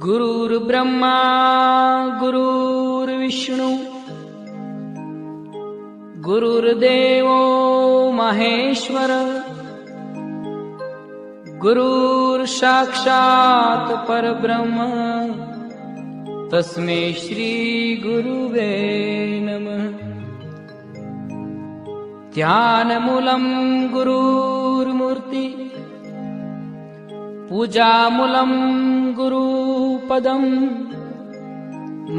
गुरुर्ब्रह्मा गुरुर्विष्णू गुरुर्देवो महेश्वर गुरुर्साक्षात् परब्रह्म तस्मै श्री गुरुवे नमः। ध्यानमूलं गुरुर्मूर्ति पूजामूलं गुरुपदं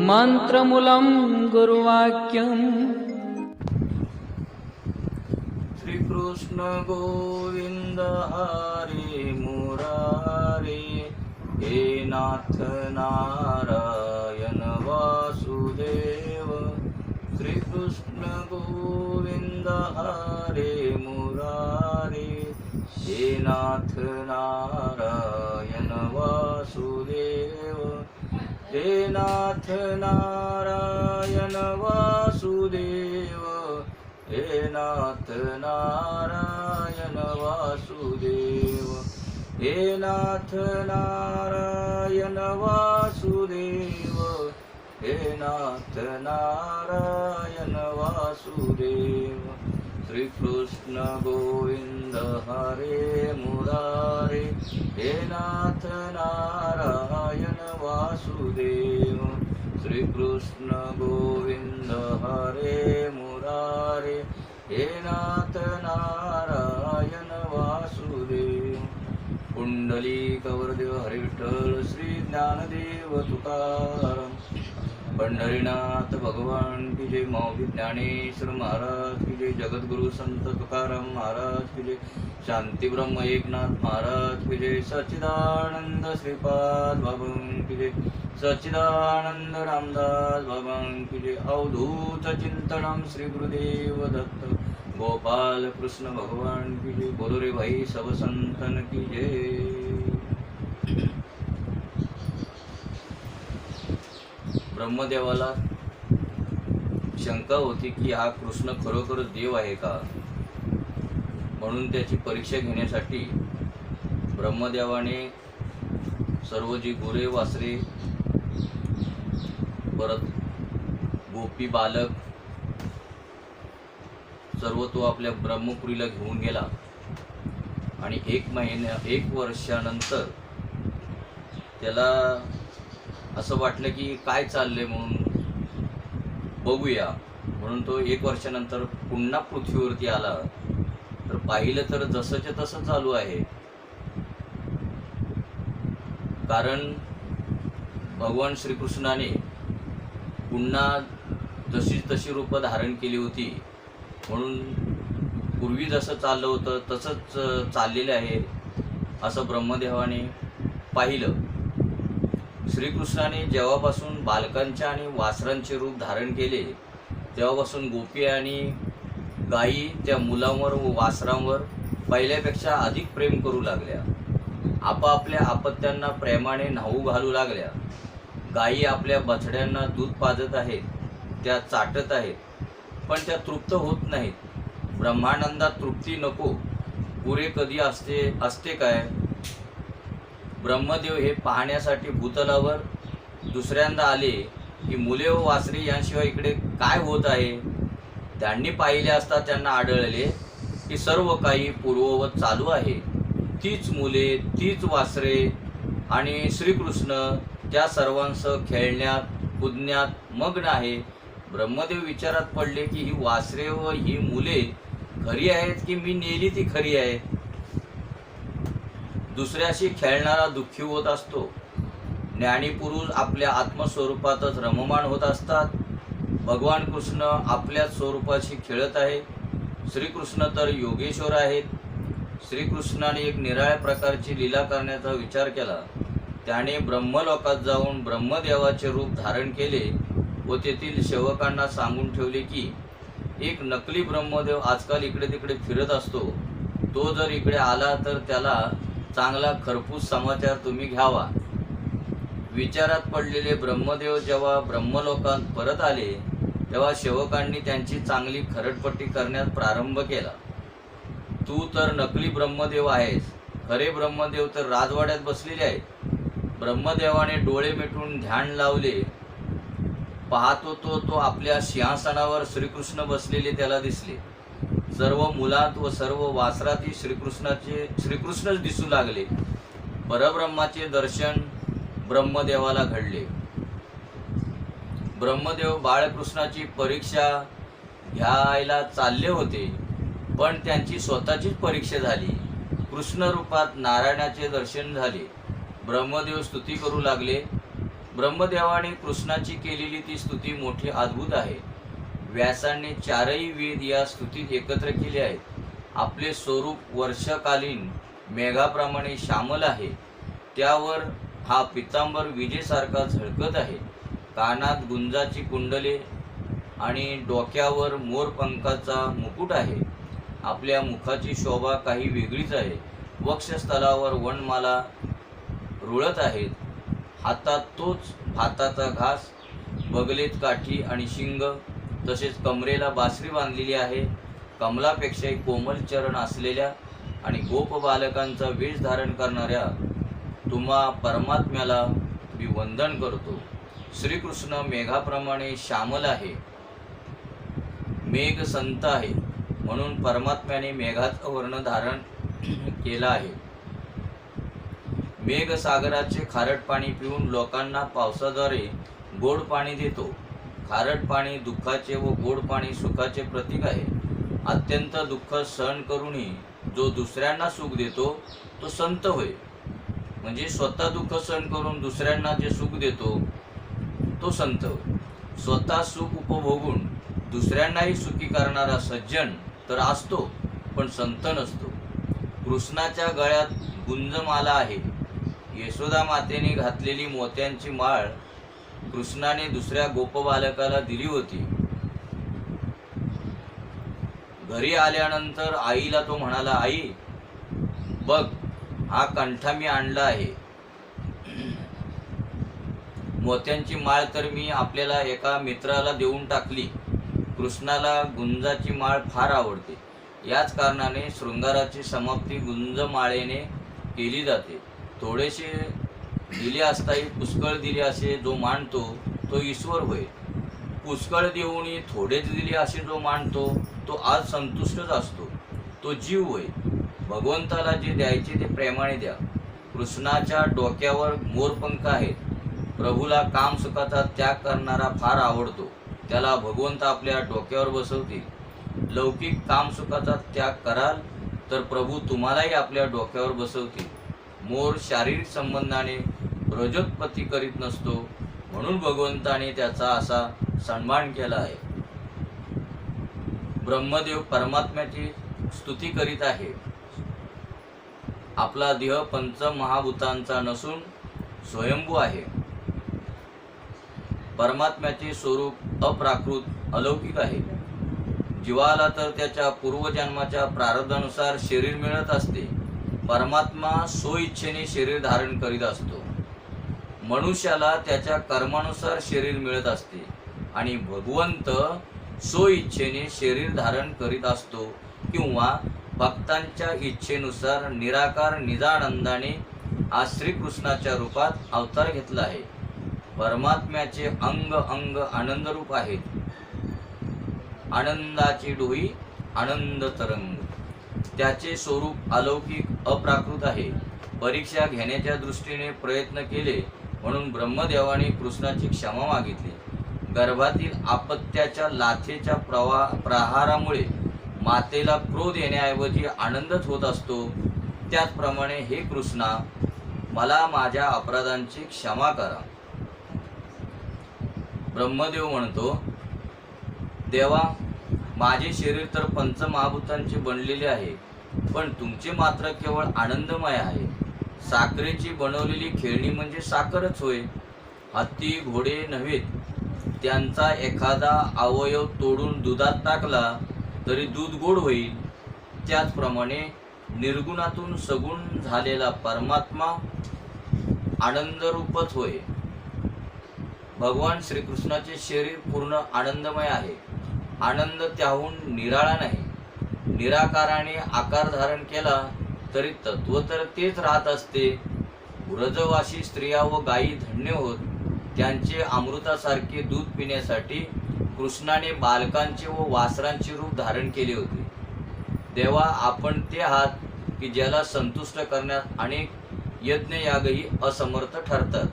मंत्रमूलं गुरुवाक्यम्। श्री कृष्ण गोविंद हरे मुरारे, हे नाथ नारायण वासुदेव। श्री कृष्ण गोविंद हरे मुरारे, हे नाथ नारायण वासुदेव। हे नाथ नारायण वासुदेव, हे नाथ नारायण वासुदेव। हे नाथ नारायण वासुदेव, हे नाथ नारायण वासुदेव। श्री कृष्ण गोविंद हरे मुरारे, हे नाथ नारायण वासुदेव। श्री कृष्ण गोविंद हरे मुरारे, हे नाथ नारायण वासुदेव। पुंडलिक वरदेव हरे विठ्ठल श्री ज्ञानदेव तुकाराम। पंढरीनाथ भगवान की जय। मौली ज्ञानेश्वर महाराज की जय। जगद्गुरु संत तुकाराम महाराज की जय। शांती ब्रह्म एकनाथ महाराज की जय। सच्चिदानंद श्रीपाद बाबा की जय। सच्चिदानंद रामदास बाबा की जय। अवधूत चिंतनम श्री गुरुदेव दत्त गोपाल कृष्ण भगवान की जय। बोलो रे भाई सब संतन की जय। ब्रह्मदेवाला शंका होती की हा कृष्ण खरोखर देव आहे का, म्हणून त्याची परीक्षा घेण्यासाठी ब्रह्मदेवाने सर्व जी गुरे वासरे परत गोपी बालक सर्व तो आपल्या ब्रह्मपुरीला घेऊन गेला आणि एक वर्षानंतर त्याला असं वाटलं की काय चाललंय म्हणून बघूया, म्हणून तो 1 वर्षानंतर पुन्हा पृथ्वीवरती आला तर पाहिलं तर जसंच्या तसं चालू आहे। कारण भगवान श्रीकृष्णाने पुन्हा जशी तशी रूप धारण केली होती, म्हणून पूर्वी जसं चाललं होतं तसंच चाललेलं आहे असं ब्रह्मदेवाने पाहिलं। श्रीकृष्णाने जेव्हापासून बालकांचे आणि वासरांचे रूप धारण केले तेव्हापासून गोपी आणि गायी त्या मुलांवर व वासरांवर पहिल्यापेक्षा अधिक प्रेम करू लागल्या। आपापल्या आपत्यांना प्रेमाने न्हाऊ घालू लागल्या। गायी आपल्या बछड्यांना दूध पाजत आहेत, त्या चाटत आहेत, पण त्या तृप्त होत नाहीत। ब्रह्मानंदात तृप्ती नको, पुरे कधी असते काय? ब्रह्मदेव हे पाहण्यासाठी भूतलावर दुसऱ्यांदा आले की मुले व वासरे यांशिवाय इकडे काय होत आहे। त्यांनी पाहिले असता त्यांना आढळले की सर्व काही पूर्ववत चालू आहे। तीच मुले, तीच वासरे आणि श्रीकृष्ण त्या सर्वांसह खेळण्यात कुदण्यात मग्न आहे। ब्रह्मदेव विचारात पडले की ही वासरे व ही मुले खरी आहेत की मी नेली ती खरी आहेत। दुसऱ्याशी खेळणारा दुःखी होत असतो। ज्ञानी पुरुष आपल्या आत्मस्वरूपातच रममाण होत असतात। भगवान कृष्ण आपल्या स्वरूपाशी खेळत आहे। श्रीकृष्ण तर योगेश्वर आहेत। श्रीकृष्णाने एक निराळ्या प्रकारची लीला करण्याचा विचार केला। त्याने ब्रह्मलोकात जाऊन ब्रह्मदेवाचे रूप धारण केले व तेथील सेवकांना सांगून ठेवले की एक नकली ब्रह्मदेव आजकाल इकडे तिकडे फिरत असतो। तो जर इकडे आला तर त्याला चांगला खरपूस समाचार तुम्ही घ्यावा। विचारात पडलेले ब्रह्मदेव जेव्हा ब्रह्मलोकात परत आले तेव्हा सेवकांनी त्यांची चांगली खरडपट्टी करण्यास प्रारंभ केला। तू तर नकली ब्रह्मदेव आहेस, खरे ब्रह्मदेव तर राजवाड्यात बसलेले आहेत. ब्रह्मदेवाने डोळे मिटून ध्यान लावले. पाहतो तो आपल्या सिंहासनावर श्रीकृष्ण बसलेले त्याला दिसले. सर्व मुलात व सर्व वासराती श्रीकृष्णच दिसू लागले. परब्रह्माचे दर्शन ब्रह्मदेवाला घडले. ब्रह्मदेव बाळकृष्णाची परीक्षा घ्यायला चालले होते, पण त्यांची स्वतःचीच परीक्षा झाली. कृष्ण रूपात नारायणाचे दर्शन झाले. ब्रह्मदेव स्तुती करू लागले. ब्रह्मदेवाने कृष्णाची केलेली ती स्तुती मोठी अद्भुत आहे. व्यासांनी चारही वेद या स्तुतीत एकत्र केले आहेत. आपले स्वरूप वर्षकालीन मेघाप्रमाणे श्यामल आहे. त्यावर हा पितांबर विजेसारखा झळकत आहे. कानात गुंजाची कुंडले आणि डोक्यावर मोरपंखाचा मुकुट आहे. आपल्या मुखाची शोभा काही वेगळीच आहे. वक्षस्थलावर वनमाला रुळत आहेत. हातात तोच भाताचा घास, बगलेत काठी आणि शिंग, तसेच कमरेला बासरी बांधलेली आहे. कमलापेक्षाही कोमल चरण असलेल्या आणि गोप बालकांचा वेश धारण करणाऱ्या तुम्हा परमात्म्याला मी वंदन करतो. श्रीकृष्ण मेघाप्रमाणे श्यामल आहे. मेघ संत आहे, म्हणून परमात्म्याने मेघाचं वर्ण धारण केला आहे. मेघ सागराचे खारट पाणी पिऊन लोकांना पावसाद्वारे गोड पाणी देतो. खारट पाणी दुःखाचे व गोड पाणी सुखाचे प्रतीक आहे. अत्यंत दुःख सहन करूनही जो दुसऱ्यांना सुख देतो तो संत होय. म्हणजे स्वतः दुःख सहन करून दुसऱ्यांना जे सुख देतो तो संत होय. स्वतः सुख उपभोगून दुसऱ्यांनाही सुखी करणारा सज्जन तर असतो, पण संत नसतो. कृष्णाच्या गळ्यात गुंजमाला आहे. यशोदा मातेने घातलेली मोत्यांची माळ कृष्णाने दुसऱ्या गोपबालकाला दिली होती. घरी आल्यानंतर आईला तो म्हणाला, आई बघ, हा कंठा मी आणला आहे. मोत्यांची माळ तर मी आपल्याला एका मित्राला देऊन टाकली. कृष्णाला गुंजाची माळ फार आवडते. याच कारणाने शृंगाराची समाप्ती गुंजमाळेने केली जाते. थोडेसे दिले असताही पुष्कळ दिले असे जो मानतो तो ईश्वर होय. पुष्कळ देऊनही थोडेच दिले असे जो मानतो तो आज संतुष्टच असतो. तो जीव होय. भगवंताला जे द्यायचे ते प्रेमाने द्या. कृष्णाच्या डोक्यावर मोरपंख आहेत. प्रभूला कामसुखाचा त्याग करणारा फार आवडतो. त्याला भगवंत आपल्या डोक्यावर बसवतील. लौकिक कामसुखाचा त्याग कराल तर प्रभू तुम्हालाही आपल्या डोक्यावर बसवतील. मोर शारीरिक संबंधाने प्रजोत्पत्ती करीत नसतो, म्हणून भगवंताने त्याचा असा सन्मान केला आहे. ब्रह्मदेव परमात्म्याची स्तुती करीत आहे. आपला देह पंचमहाभूतांचा नसून स्वयंभू आहे. परमात्म्याचे स्वरूप अप्राकृत अलौकिक आहे. जीवाला तर त्याच्या पूर्वजन्माच्या प्रारब्धानुसार शरीर मिळत असते. परमात्मा स्वइच्छेने शरीर धारण करीत असतो. मनुष्याला त्याच्या कर्मानुसार शरीर मिळत असते आणि भगवंत स्वइच्छेने शरीर धारण करीत असतो किंवा भक्तांच्या इच्छेनुसार निराकार निजानंदाने आज श्रीकृष्णाच्या रूपात अवतार घेतला आहे. परमात्म्याचे अंग अंग आनंदरूप आहेत. आनंदाची डोई आनंद तरंग. त्याचे स्वरूप अलौकिक अप्राकृत आहे. परीक्षा घेण्याच्या दृष्टीने प्रयत्न केले म्हणून ब्रह्मदेवाने कृष्णाची क्षमा मागितली. गर्भातील आपत्याच्या लाथेच्या प्रहारामुळे मातेला क्रोध येण्याऐवजी आनंदच होत असतो. त्याचप्रमाणे हे कृष्णा, मला माझ्या अपराधांची क्षमा करा. ब्रह्मदेव म्हणतो, देवा, माझे शरीर तर पंचमहाभूतांचे बनलेले आहे, पण तुमचे मात्र केवळ आनंदमय आहे. साखरेची बनवलेली खेळणी म्हणजे साखरच होय. हत्ती घोडे नव्हेत. त्यांचा एखादा अवयव तोडून दुधात टाकला तरी दूध गोड होईल. त्याचप्रमाणे निर्गुणातून सगुण झालेला परमात्मा आनंदरूपच होय. भगवान श्रीकृष्णाचे शरीर पूर्ण आनंदमय आहे. आनंद त्याहून निराळा नाही. निराकाराने आकार धारण केला तरी तत्व तर तेच राहत असते. व्रजवासी स्त्रिया व गायी धन्य होत त्यांचे अमृतासारखे दूध पिण्यासाठी कृष्णाने बालकांचे व वासरांचे रूप धारण केले होते. देवा, आपण ते आहात की ज्याला संतुष्ट करण्यात अनेक यज्ञयागही असमर्थ ठरतात.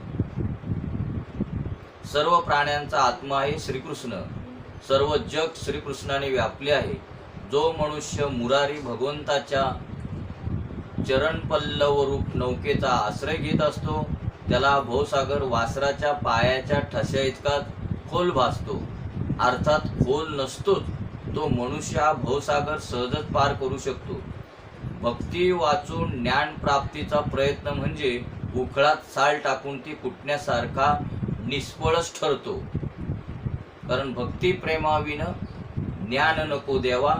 सर्व प्राण्यांचा आत्मा आहे श्रीकृष्ण. सर्व जग श्रीकृष्णाने व्यापले आहे. जो मनुष्य मुरारी भगवंताच्या चरणपल्लव रूप नौकेचा आश्रय घेत असतो त्याला भवसागर वासराच्या पायाच्या ठश्या इतका खोल भासतो. अर्थात खोल नसतोच, तो मनुष्य हा भवसागर सहजच पार करू शकतो. भक्ती वाचून ज्ञान प्राप्तीचा प्रयत्न म्हणजे उखळात साल टाकून ती कुटण्यासारखा निष्फळच ठरतो. कारण भक्ती प्रेमाविन ज्ञान नको देवा,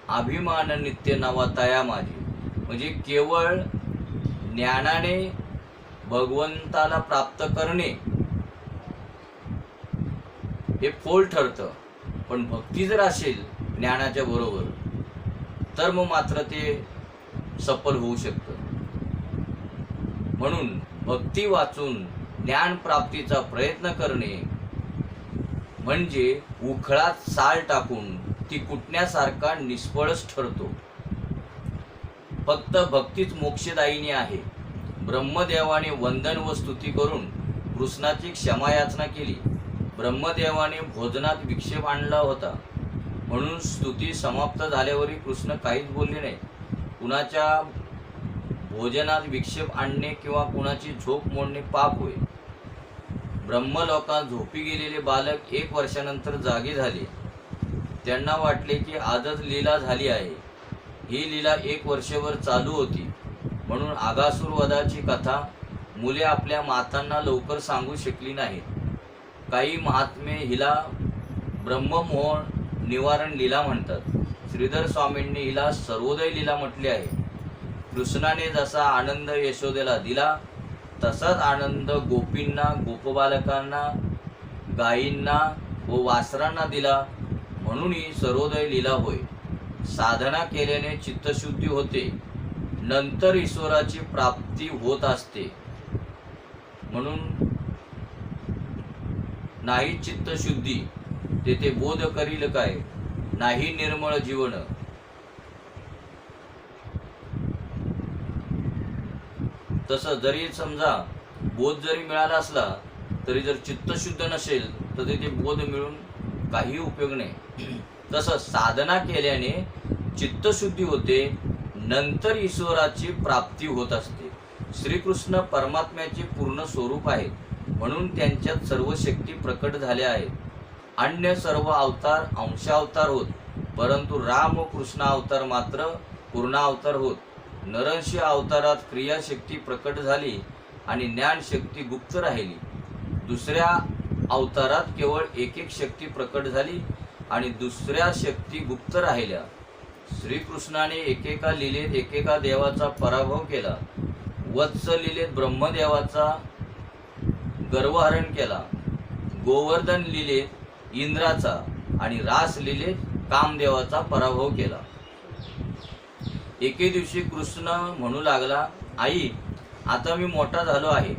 अभिमान नित्य नवा तया माझी. म्हणजे केवळ ज्ञानाने भगवंताला प्राप्त करणे हे फोल ठरतं. पण भक्ती जर असेल ज्ञानाच्या बरोबर तर मग मात्र ते सफल होऊ शकतं. म्हणून भक्ती वाचून ज्ञान प्राप्तीचा प्रयत्न करणे म्हणजे उखळात साल टाकून ती कुटण्यासारखा निष्फळच ठरतो. फक्त भक्तीच मोक्षदायिनी आहे. ब्रह्मदेवाने वंदन व स्तुती करून कृष्णाची क्षमायाचना केली. ब्रह्मदेवाने भोजनात विक्षेप आणला होता म्हणून स्तुती समाप्त झाल्यावरही कृष्ण काहीच बोलले नाही. कुणाच्या भोजनात विक्षेप आणणे किंवा कुणाची झोप मोडणे पाप होय. ब्रह्मलोकात झोपी गेलेले बालक 1 वर्षानंतर जागे झाले. त्यांना वाटले की आजच लीला झाली आहे. ही लीला 1 वर्षभर चालू होती. म्हणून आगासूर वधाची कथा मुले आपल्या मातांना लवकर सांगू शकली नाहीत. काही महात्मे हिला ब्रह्ममोह निवारण लीला म्हणतात. श्रीधर स्वामींनी हिला सर्वोदय लीला म्हटले आहे. कृष्णाने जसा आनंद यशोदेला दिला तसाच आनंद गोपींना, गोपबालकांना, गायींना व वासरांना दिला म्हणून ही सर्वोदय लीला होय. साधना केल्याने चित्तशुद्धी होते, नंतर ईश्वराची प्राप्ती होत असते. म्हणून नाही चित्तशुद्धी तेथे बोध करील काय, नाही निर्मळ जीवन. तसं जरी समजा बोध जरी मिळाला असला तरी जर चित्तशुद्ध नसेल तर तिथे बोध मिळून काही उपयोग नाही. तसं साधना केल्याने चित्तशुद्धी होते, नंतर ईश्वराची प्राप्ती होत असते. श्रीकृष्ण परमात्म्याचे पूर्ण स्वरूप आहे म्हणून त्यांच्यात सर्व शक्ती प्रकट झाल्या आहेत. अन्य सर्व अवतार अंशावतार होत, परंतु राम व कृष्ण अवतार मात्र पूर्णावतार होत. नरसिंह अवतारात क्रियाशक्ती प्रकट झाली आणि ज्ञानशक्ती गुप्त राहिली. दुसऱ्या अवतारात केवळ एक शक्ती प्रकट झाली आणि दुसऱ्या शक्ती गुप्त राहिल्या. श्रीकृष्णाने एकेका लीलेत एकेका देवाचा पराभव केला. वत्स लीलेत ब्रह्मदेवाचा गर्वहरण केला. गोवर्धन लीलेत इंद्राचा आणि रास लीलेत कामदेवाचा पराभव केला. एके दिवशी कृष्ण म्हणू लागला, आई, आता मी मोठा झालो आहे,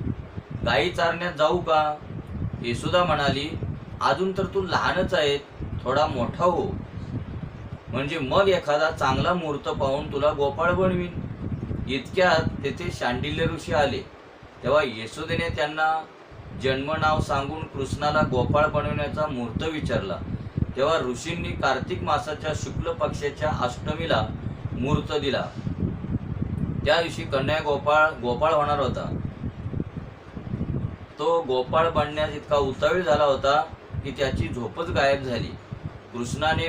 गायी चारण्यात जाऊ का? यशोदा म्हणाली, अजून तर तू लहानच आहे, थोडा मोठा हो, म्हणजे मग एखादा चांगला मुहूर्त पाहून तुला गोपाळ बनवीन. इतक्यात तेथे शांडिल्य ऋषी आले. तेव्हा यशोदेने त्यांना जन्म नाव सांगून कृष्णाला गोपाळ बनवण्याचा मुहूर्त विचारला. तेव्हा ऋषींनी कार्तिक मासाच्या शुक्ल पक्षाच्या अष्टमीला मुहूर्त दिला. त्या दिवशी कन्या गोपाळ होणार होता. तो गोपाळ बनण्यास इतका उतावीळ झाला होता की त्याची झोपच गायब झाली. कृष्णाने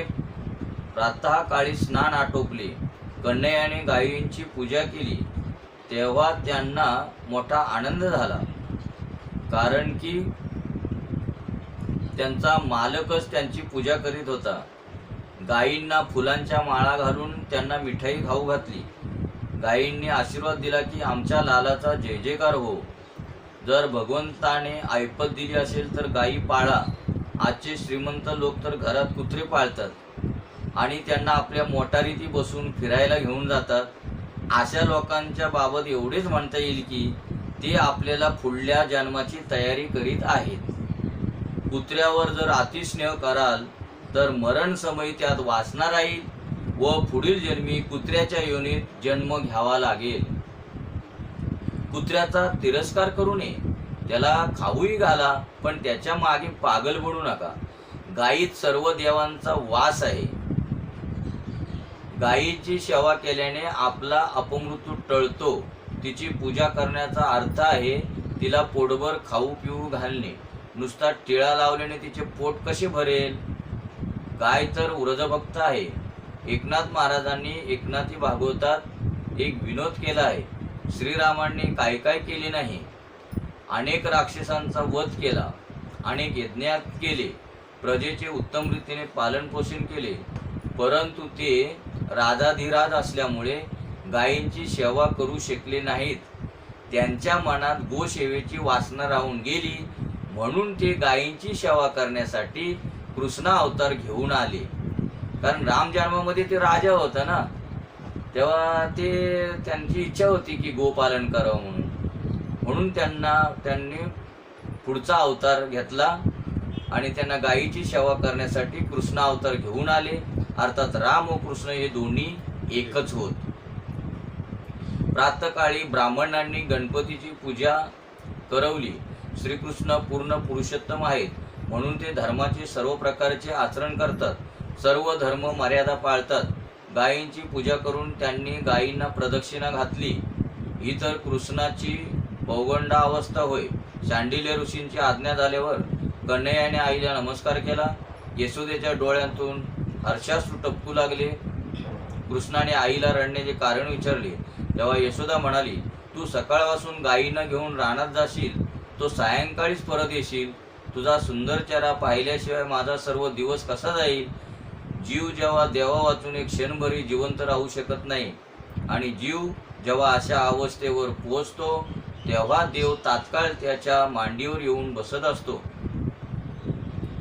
प्रातःकाळी स्नान आटोपले, कन्हैयाने गायींची पूजा केली. तेव्हा त्यांना मोठा आनंद झाला, कारण की त्यांचा मालकच त्यांची पूजा करीत होता. गायींना फुलांच्या माळा घालून त्यांना मिठाई खाऊ घातली. गायींनी आशीर्वाद दिला की आमच्या लालाचा जय जयकार हो. जर भगवंताने ऐपत दिली असेल तर गायी पाळा. आजचे श्रीमंत लोक तर घरात कुत्रे पाळतात आणि त्यांना आपल्या मोटारीती बसून फिरायला घेऊन जातात. अशा लोकांच्या बाबत एवढेच म्हणता येईल की ते आपल्याला पुढल्या जन्माची तयारी करीत आहेत. कुत्र्यावर जर अतिस्नेह कराल तर मरण समयी त्यात वासना राहील व पुढील जन्मी कुत्र्याच्या योनीत जन्म घ्यावा लागेल. कुत्र्याचा तिरस्कार करू नये, त्याला खाऊही घाला, पण त्याच्या मागे पागल बनू नका. गायीत सर्व देवांचा वास आहे. गायीची सेवा केल्याने आपला अपमृत्यू टळतो. तिची पूजा करण्याचा अर्थ आहे तिला पोटभर खाऊ पिऊ घालणे. नुसता टिळा लावल्याने तिचे पोट कसे भरेल? गाय तर व्रजभक्त आहे. एकनाथ महाराजांनी एकनाथी भागवतात एक विनोद केला आहे. श्रीरामांनी काय काय केले नाही. अनेक राक्षसांचा वध केला, अनेक यज्ञ केले, प्रजेचे उत्तम रीतीने पालन पोषण केले, परंतु ते राजाधिराज असल्यामुळे गायींची सेवा करू शकले नाहीत. त्यांच्या मनात गोसेवेची वासना राहून गेली, म्हणून ते गायींची सेवा करण्यासाठी कृष्ण अवतार घेऊन आले. कारण राम जन्मामध्ये ते राजा होता ना, तेव्हा त्यांची इच्छा होती की गोपालन करावं म्हणून त्यांनी पुढचा अवतार घेतला आणि त्यांना गायीची सेवा करण्यासाठी कृष्ण अवतार घेऊन आले. अर्थात राम व कृष्ण हे दोन्ही एकच होत. प्रातःकाळी ब्राह्मणांनी गणपतीची पूजा करवली. श्रीकृष्ण पूर्ण पुरुषोत्तम आहेत म्हणून ते धर्माचे सर्व प्रकारचे आचरण करतात, सर्व धर्म मर्यादा पाळतात. गायींची पूजा करून त्यांनी गायींना प्रदक्षिणा घातली. ही तर कृष्णाची पौगंडा अवस्था होय. शांडिल्य ऋषींची आज्ञा झाल्यावर कन्हैयाने आईला नमस्कार केला. यशोदेच्या डोळ्यातून हर्षाश्रू टपकू लागले. कृष्णाने आईला रडण्याचे कारण विचारले तेव्हा यशोदा म्हणाली, तू सकाळपासून गायींना घेऊन रानात जाशील, तो सायंकाळीच परत येशील. तुझा सुंदर चेहरा पाहिल्याशिवाय माझा सर्व दिवस कसा जाईल? जीव जेव्हा देवा वाचून एक क्षणभरी जिवंत राहू शकत नाही आणि जीव जेव्हा अशा अवस्थेवर पोहोचतो तेव्हा देव तात्काळ त्याच्या मांडीवर येऊन बसत असतो.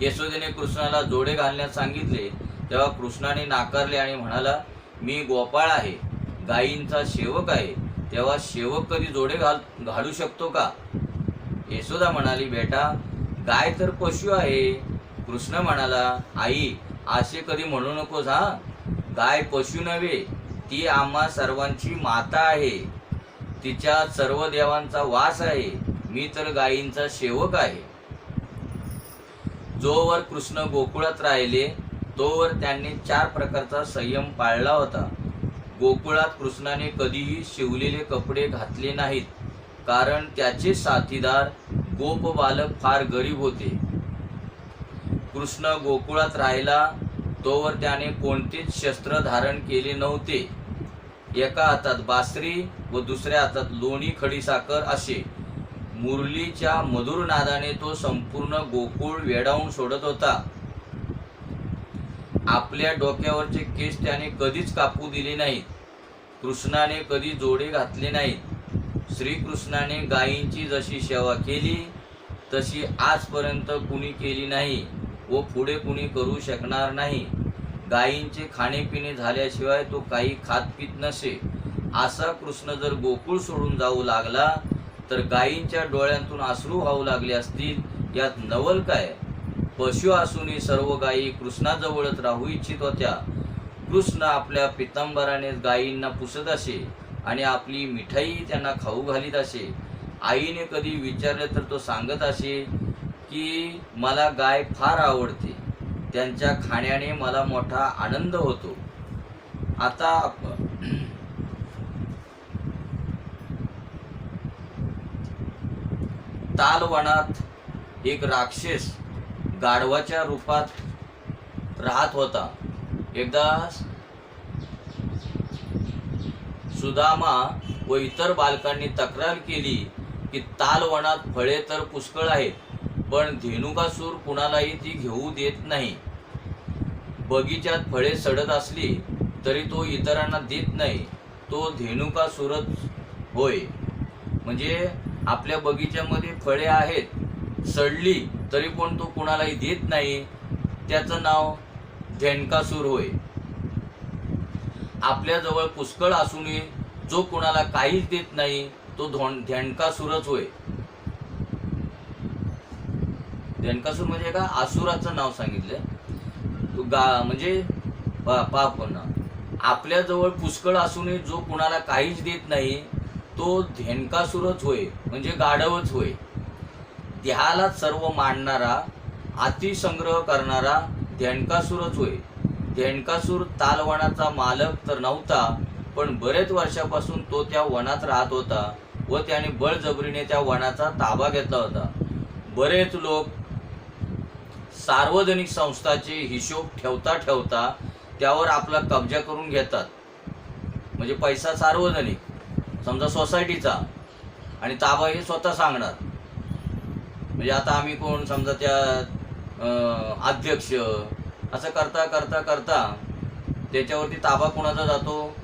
यशोदेने कृष्णाला जोडे घालण्यास सांगितले तेव्हा कृष्णाने नाकारले आणि म्हणाला, मी गोपाळ आहे, गायींचा सेवक आहे, तेव्हा सेवक कधी जोडे घालू शकतो का? यशोदा म्हणाली, बेटा गाय तर पशु आहे. कृष्ण म्हणाला, आई असे कधी म्हणू नकोस हा. गाय पशु नव्हे, ती आम्हा सर्वांची माता आहे. तिच्या सर्व देवांचा वास आहे. मी तर गायींचा सेवक आहे. जोवर कृष्ण गोकुळात राहिले तोवर त्यांनी 4 प्रकारचा संयम पाळला होता. गोकुळात कृष्णाने कधीही शिवलेले कपडे घातले नाहीत, कारण त्याचे साथीदार गोप बालक फार गरीब होते. कृष्ण गोकुळात राहिला तोवर त्याने कोणतेच शस्त्र धारण केले नव्हते. एका हातात बासरी व दुसऱ्या हातात लोणी खडीसाखर असे मुरलीच्या मधुर नादाने तो संपूर्ण गोकुळ वेडावून सोडत होता. आपल्या डोक्यावरचे केस त्याने कधीच कापू दिले नाहीत. कृष्णाने कधी जोडे घातले नाहीत. श्रीकृष्णाने गायींची जशी सेवा केली तशी आजपर्यंत कुणी केली नाही व पुढे कुणी करू शकणार नाही. गायींचे खाणेपिणे झाल्याशिवाय तो काही खात पित नसे. असा कृष्ण जर गोकुळ सोडून जाऊ लागला तर गायींच्या डोळ्यांतून अश्रू वाहू लागले असतील. यात नवल काय? पशु असूनही सर्व गायी कृष्णाजवळच राहू इच्छित होत्या. कृष्ण आपल्या पितांबराने गायींना पुसत असे आणि आपली मिठाई त्यांना खाऊ घालीत असे. आईने कधी विचारले तर तो सांगत असे की मला गाय फार आवडते, त्यांच्या खाण्याने मला मोठा आनंद होतो. आता तालवनात एक राक्षस गाढवाच्या रूपात राहत होता. एकदा सुदामा व इतर बालकांनी तक्रार केली की तालवनात फळे तर पुष्कळ आहेत, पण धेनुकासूर कुणालाही ती घेऊ देत नाही. बगीच्यात फळे सडत असली तरी तो इतरांना देत नाही. तो धेनुकासूरच होय. म्हणजे आपल्या बगीच्यामध्ये फळे आहेत, सडली तरी पण तो कुणालाही देत नाही, त्याचं नाव धेनुकासूर होय. आपल्या जवळ पुष्कळ असूनही जो कुणाला काहीच देत नाही तो धेणकासूरच होय. धेणकासूर म्हणजे का असुराचं नाव सांगितलंय. तो म्हणजे पाप होणार. आपल्याजवळ पुष्कळ असूनही जो कुणाला काहीच देत नाही तो धेणकासूरच होय, म्हणजे गाढवच होय. देहाला सर्व मांडणारा, अतिसंग्रह करणारा धेणकासूरच होय. धेणकासूर तालवनाचा मालक तर नव्हता, पण बरेच वर्षापासून तो त्या वनात राहत होता व त्याने बळजबरीने त्या वनाचा ताबा घेतला होता. बरेच लोक सार्वजनिक संस्थांचे हिशोब ठेवता ठेवता त्यावर आपला कब्जा करून घेतात. म्हणजे पैसा सार्वजनिक, समजा सोसायटीचा, आणि ताबा हे स्वतः सांगणार. म्हणजे आता आम्ही कोण, समजा त्या अध्यक्ष, असं करता करता करता त्याच्यावरती ताबा कोणाचा जातो,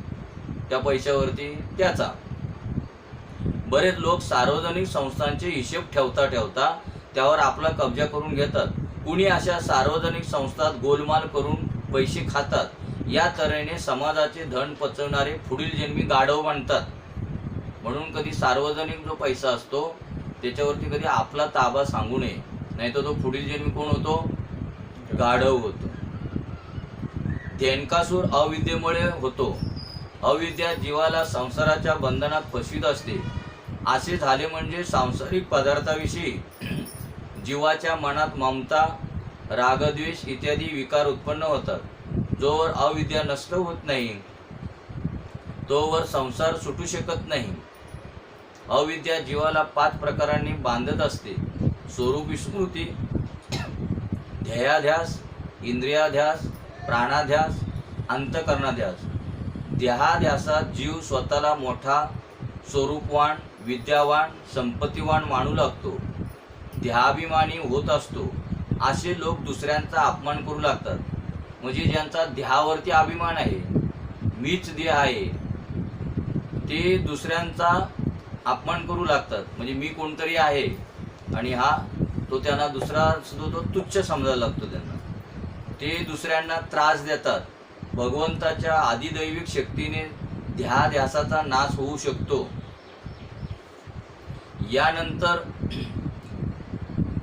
त्या पैशावरती त्याचा. बरेच लोक सार्वजनिक संस्थांचे हिशेब ठेवता ठेवता त्यावर आपला कब्जा करून घेतात. कुणी अशा सार्वजनिक संस्थात गोलमाल करून पैसे खातात. या तऱ्हेने समाजाचे धन पचवणारे पुढील जन्मी गाढव बनतात. म्हणून कधी सार्वजनिक जो पैसा असतो त्याच्यावरती कधी आपला ताबा सांगू नये, नाही तर तो पुढील जन्मी कोण होतो, गाढव होतो. धेणकासूर अविद्येमुळे होतो. अविद्या जीवाला संसाराच्या बंधनात फसवीत असते. असे झाले म्हणजे सांसारिक पदार्थाविषयी जीवाच्या मनात ममता, रागद्वेष इत्यादी विकार उत्पन्न होतात. जोवर अविद्या नष्ट होत नाही तोवर संसार सुटू शकत नाही. अविद्या जीवाला 5 प्रकारांनी बांधत असते. स्वरूप विस्मृती, ध्येयाध्यास, इंद्रियाध्यास, प्राणाध्यास, अंतकरणाध्यास. देहाध्यासात जीव स्वतःला मोठा, स्वरूपवान, विद्यावान, संपत्तीवान मानू लागतो. देहाभिमानी होत असतो. असे लोक दुसऱ्यांचा अपमान करू लागतात. म्हणजे ज्यांचा देहावरती अभिमान आहे, मीच देह आहे, ते दुसऱ्यांचा अपमान करू लागतात. म्हणजे मी कोणतरी आहे आणि हा तो त्यांना दुसरा तो तुच्छ समजायला लागतो. त्यांना ते दुसऱ्यांना त्रास देतात. भगवंताच्या आदिदैविक शक्तीने देहाध्यासाचा नाश होऊ शकतो. यानंतर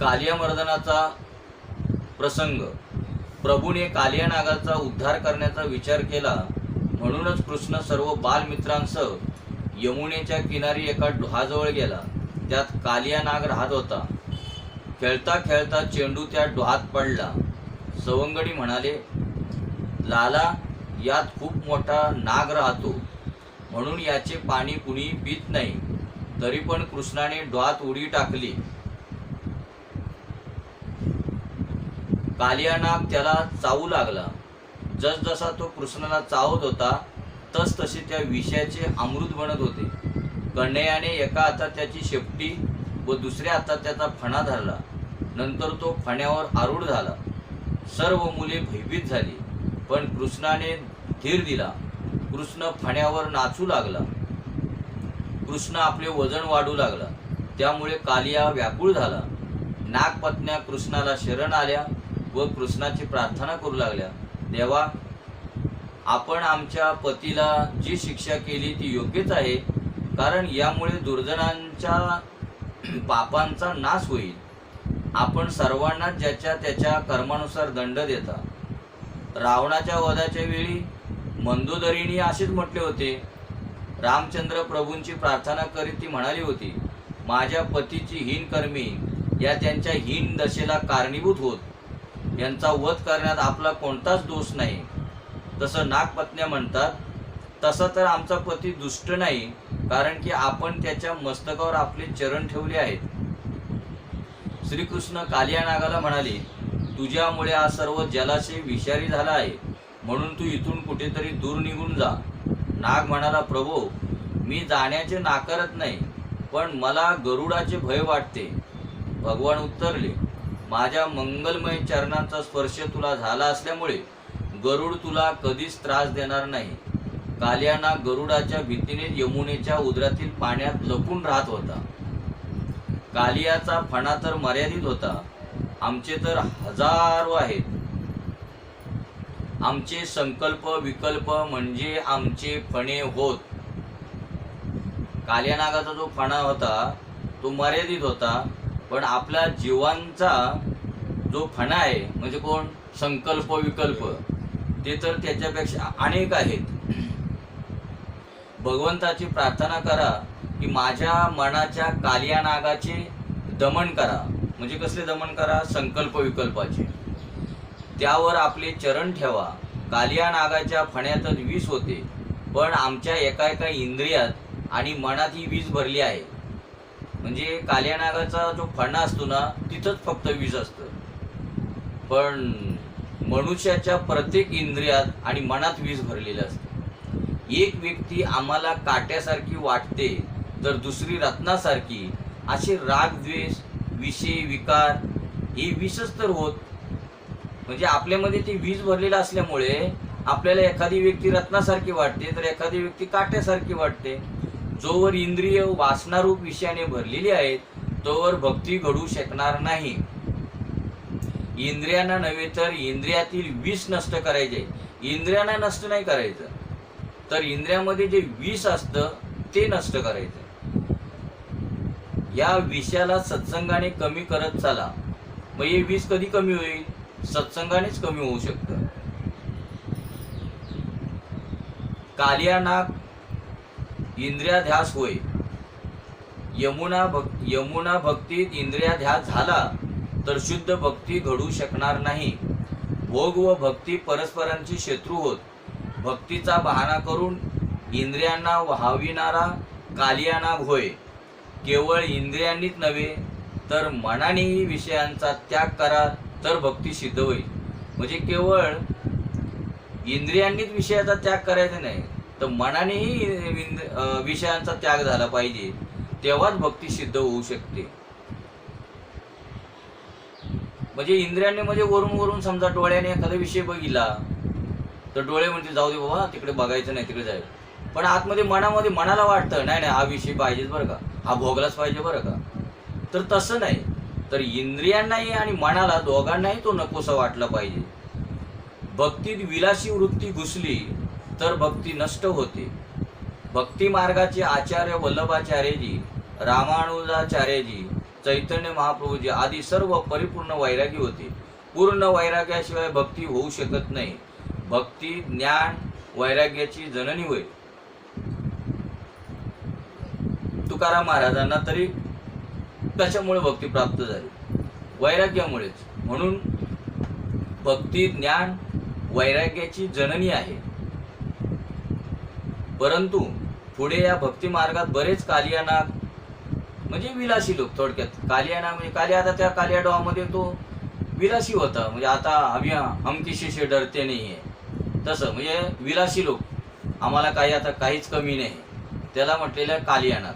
कालियामर्दनाचा प्रसंग. प्रभूने कालिया नागाचा उद्धार करण्याचा विचार केला. म्हणूनच कृष्ण सर्व बालमित्रांसह यमुनेच्या किनारी एका डोहाजवळ गेला. त्यात कालिया नाग राहत होता. खेळता खेळता चेंडू त्या डोहात पडला. सवंगडी म्हणाले, लाला, यात खूप मोठा नाग राहतो, म्हणून याचे पाणी कुणी पित नाही. तरी पण कृष्णाने डोहात उडी टाकली. कालिया नाग त्याला चावू लागला. जसजसा तो कृष्णाला चावत होता तसतसे त्या विषयाचे अमृत बनत होते. कन्हैयाने एका हातात त्याची शेपटी व दुसऱ्या हातात त्याचा फणा धरला. नंतर तो फण्यावर आरूढ झाला. सर्व मुले भयभीत झाली, पण कृष्णाने धीर दिला. कृष्ण फण्यावर नाचू लागला. कृष्ण आपले वजन वाढू लागला. त्यामुळे कालिया व्याकुळ झाला. नागपत्न्या कृष्णाला शरण आल्या व कृष्णाची प्रार्थना करू लागल्या, देवा, आपण आमच्या पतीला जी शिक्षा केली ती योग्यच आहे, कारण यामुळे दुर्जनांच्या पापांचा नाश होईल. आपण सर्वांना ज्याच्या त्याच्या कर्मानुसार दंड देता. रावणाच्या वधाच्या वेळी मंदोदरीने असेच म्हटले होते. रामचंद्र प्रभूंची प्रार्थना करीत ती म्हणाली होती, माझ्या पतीची हीन कर्मी या त्यांच्या हीन दशेला कारणीभूत होत. यांचा वध करण्यात आपला कोणताच दोष नाही. तसं नागपत्न्या म्हणतात, तसा तर आमचा पती दुष्ट नाही, कारण की आपण त्याच्या मस्तकावर आपले चरण ठेवले आहेत. श्रीकृष्ण कालिया नागाला म्हणाले, तुझ्यामुळे हा सर्व जलाशय विषारी झाला आहे, म्हणून तू इथून कुठेतरी दूर निघून जा. नाग म्हणाला, प्रभो, मी जाण्याचे नाकारत नाही, पण मला गरुडाचे भय वाटते. भगवान उत्तरले, माझ्या मंगलमय चरणांचा स्पर्श तुला झाला असल्यामुळे गरुड तुला कधीच त्रास देणार नाही. कालिया नाग गरुडाच्या भीतीने यमुनेच्या उदरातील पाण्यात लपून राहत होता. कालियाचा फणा तर मर्यादित होता. आमचे तर हजारो आहेत. आमचे संकल्प विकल्प म्हणजे आमचे फणे होत. काल्या नागाचा जो फणा होता तो मर्यादित होता, पण आपला जीवांचा जो फणा आहे म्हणजे कोण, संकल्प विकल्प, ते तर त्याच्यापेक्षा अनेक आहेत. भगवंताची प्रार्थना करा की माझ्या मनाच्या कालिया नागाचे दमन करा. म्हणजे कसले दमन करा, संकल्प विकल्पाचे. त्यावर आपले चरण ठेवा. कालिया नागाच्या फण्यातच विष होते, पण आमच्या एका एका इंद्रियात आणि मनात ही वीज भरली आहे. म्हणजे कालिया नागाचा जो फणा असतो ना, तिथंच फक्त विष असतं, पण मनुष्याच्या प्रत्येक इंद्रियात आणि मनात वीज भरलेली असते. एक व्यक्ती आम्हाला काट्यासारखी वाटते तर दुसरी रत्नासारखी. असे राग द्वेष विषय विकार हे विषच तर होत. म्हणजे आपल्यामध्ये ते वीज भरलेलं असल्यामुळे आपल्याला एखादी व्यक्ती रत्नासारखी वाटते तर एखादी व्यक्ती काट्यासारखी वाटते. जोवर इंद्रिय वासनारूप विषयाने भरलेली आहेत तोवर भक्ती घडू शकणार नाही. इंद्रियांना नव्हे तर इंद्रियातील विष नष्ट करायचे. इंद्रियांना नष्ट नाही करायचं, तर इंद्रियामध्ये जे विष असतं ते नष्ट करायचं. या विषयाला सत्संगाने कमी करत चला. मग हे विष कधी कमी होईल, सत्संगानेच कमी होऊ शकतं. कालिया नाग इंद्रियाध्यास होय. यमुना भक्तीत इंद्रियाध्यास झाला तर शुद्ध भक्ती घडू शकणार नाही. भोग व भक्ती परस्परांची शत्रू होत. भक्तीचा बहाणा करून इंद्रियांना व्हाविणारा कालिया नाग होय. केवळ इंद्रियांनीच नव्हे तर मनानेही विषयांचा त्याग करा तर भक्ती सिद्ध होईल. म्हणजे केवळ इंद्रियांनीच विषयाचा त्याग करायचा नाही, तर मनानेही विषयांचा त्याग झाला पाहिजे, तेव्हाच भक्ती सिद्ध होऊ शकते. म्हणजे इंद्रियांनी म्हणजे वरून वरून समजा डोळ्याने एखादा विषय बघितला तर डोळे म्हणते जाऊ दे बाबा, तिकडे बघायचं नाही, तिकडे जायचं. पण आतमध्ये मनामध्ये मनाला वाटतं नाही नाही हा विषय पाहिजेच बरं का, हा भोगलाच पाहिजे बरं का. तर तसं नाही, तर इंद्रियांनाही आणि मनाला दोघांनाही तो नकोसा वाटला पाहिजे. भक्तीत विलासी वृत्ती घुसली तर भक्ती नष्ट होते. भक्ती मार्गाचे आचार्य वल्लभाचार्यजी, रामानुजाचार्यजी, चैतन्य महाप्रभूजी आदी सर्व परिपूर्ण वैरागी होते. पूर्ण वैराग्याशिवाय भक्ती होऊ शकत नाही. भक्ती ज्ञान वैराग्याची जननी होय. तुकाराम महाराजांना तरी कशामुळे भक्ती प्राप्त झाली, वैराग्यामुळेच. म्हणून भक्ती ज्ञान वैराग्याची जननी आहे. परंतु पुढे या भक्ती मार्गात बरेच कालिया नाग म्हणजे विलासी लोक, थोडक्यात कालिया नाग म्हणजे कालिया, आता त्या कालिया डोहामध्ये तो विलासी होता. म्हणजे आता हम किसी से डरते नाही आहे तसं, म्हणजे विलासी लोक, आम्हाला काही आता काहीच कमी नाही, त्याला म्हटलेलं कालिया नाग.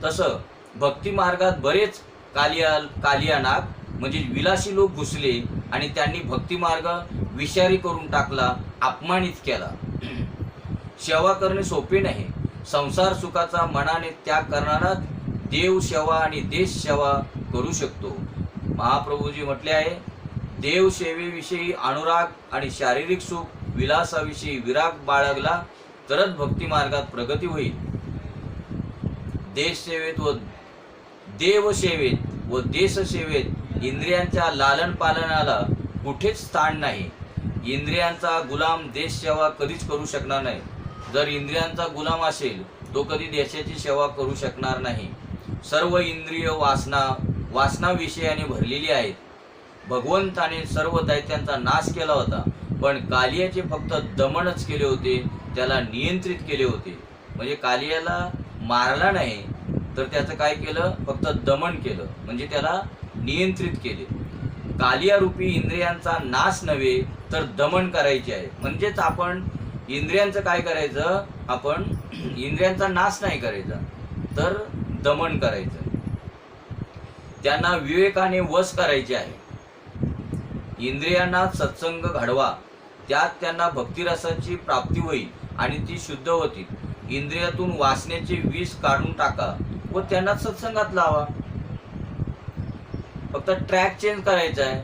तसं भक्ती मार्गात बरेच कालिया नाग म्हणजे विलासी लोक घुसले आणि त्यांनी भक्ती मार्ग विषारी करून टाकला, अपमानित केला. सेवा करणे सोपे नाही. संसार सुखाचा मनाने त्याग करणारा देव सेवा आणि देश सेवा करू शकतो. महाप्रभूजी म्हटले आहे, देव सेवेविषयी अनुराग आणि शारीरिक सुख विलासाविषयी विराग बाळगला तरच भक्ती मार्गात प्रगती होईल. देश सेवेत व देव सेवेत व देश सेवेत इंद्रियांच्या लालन पालनाला कुठेच स्थान नाही. इंद्रियांचा गुलाम देश सेवा कधीच करू शकणार नाही. जर इंद्रियांचा गुलाम असेल तो कधी देशाची सेवा करू शकणार नाही. सर्व इंद्रिय वासना विषयाने भरलेली आहेत. भगवंताने सर्व दैत्यांचा नाश केला होता, पण कालियाचे फक्त दमनच केले होते, त्याला नियंत्रित केले होते. म्हणजे कालियाला मारला नाही तर त्याचं काय केलं, फक्त दमन केलं, म्हणजे त्याला नियंत्रित केले. कालिया रूपी इंद्रियांचा नाश नव्हे तर दमन करायचे आहे. म्हणजेच आपण इंद्रियांचं काय करायचं, आपण इंद्रियांचा नाश नाही करायचा तर दमन करायचं. त्यांना विवेकाने वश करायचे आहे. इंद्रियांना सत्संग घडवा, त्यात त्यांना भक्तिरसाची प्राप्ती होईल आणि ती शुद्ध होतील. इंद्रियातून वासनेचे विष काढून टाका व त्यांना सत्संगात लावा. फक्त ट्रॅक चेंज करायचा आहे.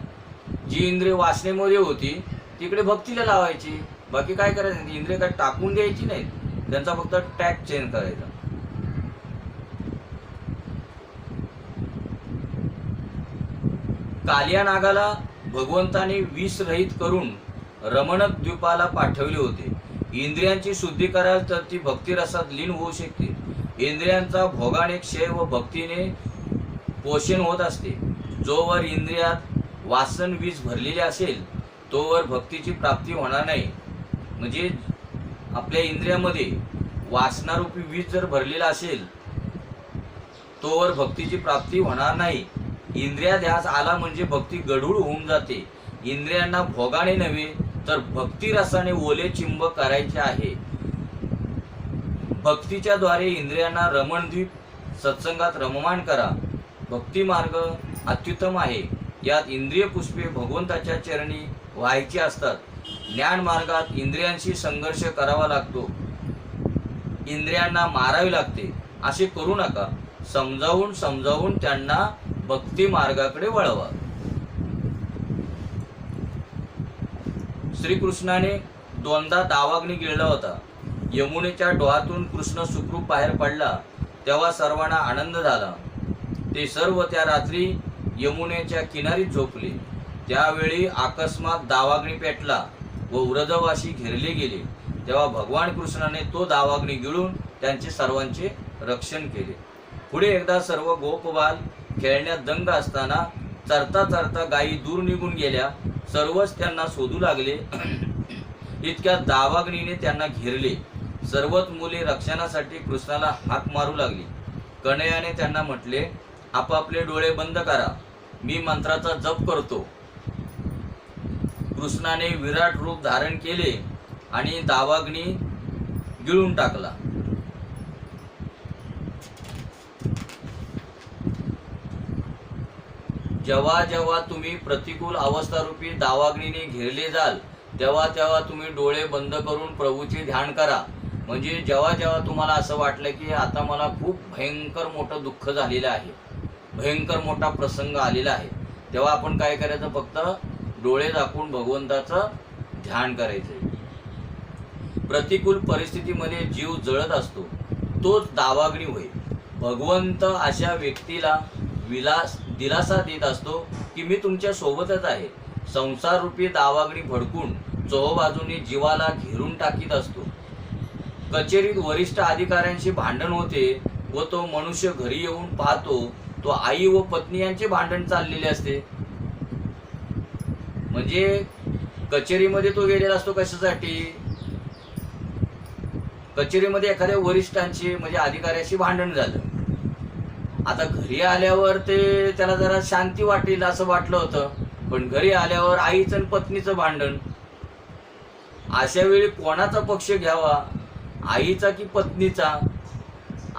जी इंद्रिय वासनेमध्ये होती तिकडे भक्तीला लावायची, बाकी काय करायचं, इंद्रिय काय टाकून द्यायची नाही. त्यांचा फक्त टॅग चेंज करायचा. कालिया नागाला भगवंताने विष रहित करून रमणक द्वीपाला पाठवले होते. इंद्रियांची शुद्धी कराल तर ती भक्ती रसात लीन होऊ शकते. इंद्रियांचा भोगाने क्षय व भक्तीने पोषण होत असते. जोवर इंद्रियात वासन वीज भरलेले असेल तोवर भक्तीची प्राप्ती होणार नाही. म्हणजे आपल्या इंद्रियामध्ये वासनारूपी वीज जर भरलेला असेल तोवर भक्तीची प्राप्ती होणार नाही. इंद्रियाध्यास आला म्हणजे भक्ती गढूळ होऊन जाते. इंद्रियांना भोगाने नव्हे तर भक्ती रसाने ओले चिंब करायचे आहे. भक्तीच्या द्वारे इंद्रियांना रमणद्वीप सत्संगात रममाण करा. भक्ती मार्ग अत्युत्तम आहे. यात इंद्रिय पुष्पे भगवंताच्या चरणी व्हायची असतात. ज्ञान मार्गात इंद्रियांशी संघर्ष करावा लागतो. इंद्रियांना मारावे लागते. असे करू नका. समजावून समजावून त्यांना भक्ती मार्गाकडे वळवा. श्रीकृष्णाने दोनदा दावाग्नी गिळला होता. यमुनेच्या डोहातून कृष्ण सुखरूप बाहेर पडला तेव्हा सर्वांना आनंद झाला. ते सर्व त्या रात्री यमुनेच्या किनारी झोपले. त्यावेळी अकस्मात दावाग्नी पेटला व व्रजवासी घेरले गेले. तेव्हा भगवान कृष्णाने तो दावाग्नी गिळून त्यांचे सर्वांचे रक्षण केले. पुढे एकदा सर्व गोपबाल खेळण्यात दंग असताना चरता चरता गायी दूर निघून गेल्या. सर्वच त्यांना शोधू लागले. इतक्या दावाग्नीने त्यांना घेरले. सर्वच मुले रक्षणासाठी कृष्णाला हाक मारू लागली. कन्हैयाने त्यांना म्हटले, आपापले डोळे बंद करा, मी मंत्राचा जप करतो. कृष्णाने विराट रूप धारण केले आणि दावाग्नी गिळून टाकला. जेव्हा जेव्हा तुम्ही प्रतिकूल अवस्थारूपी दावाग्नीने घेरले जाल तेव्हा तेव्हा तुम्ही डोळे बंद करून प्रभूचे ध्यान करा. म्हणजे जेव्हा जेव्हा तुम्हाला असं वाटलं की आता मला खूप भयंकर मोठं दुःख झालेलं आहे, भयंकर मोठा प्रसंग आलेला आहे, तेव्हा आपण काय करायचं, फक्त डोळे झाकून भगवंताचं ध्यान करायचं. प्रतिकूल परिस्थितीमध्ये जीव जळत असतो तोच दावाग्नी होय. भगवंत अशा व्यक्तीला दिलासा देत असतो की मी तुमच्या सोबतच आहे. संसार रूपी दावाग्नी भडकून चोहोबाजूने जीवाला घेरून टाकीत असतो. कचेरीत वरिष्ठ अधिकाऱ्यांशी भांडण होते व तो मनुष्य घरी येऊन पाहतो तो आई व पत्नी यांचे भांडण चाललेले असते. म्हणजे कचेरीमध्ये तो गेलेला असतो कशासाठी, कचेरीमध्ये एखाद्या वरिष्ठांशी म्हणजे अधिकाऱ्याशी भांडण झालं. आता घरी आल्यावर ते त्याला जरा शांती वाटेल असं वाटलं होतं, पण घरी आल्यावर आईचं आणि पत्नीचं भांडण. अशा वेळी कोणाचा पक्ष घ्यावा, आईचा की पत्नीचा?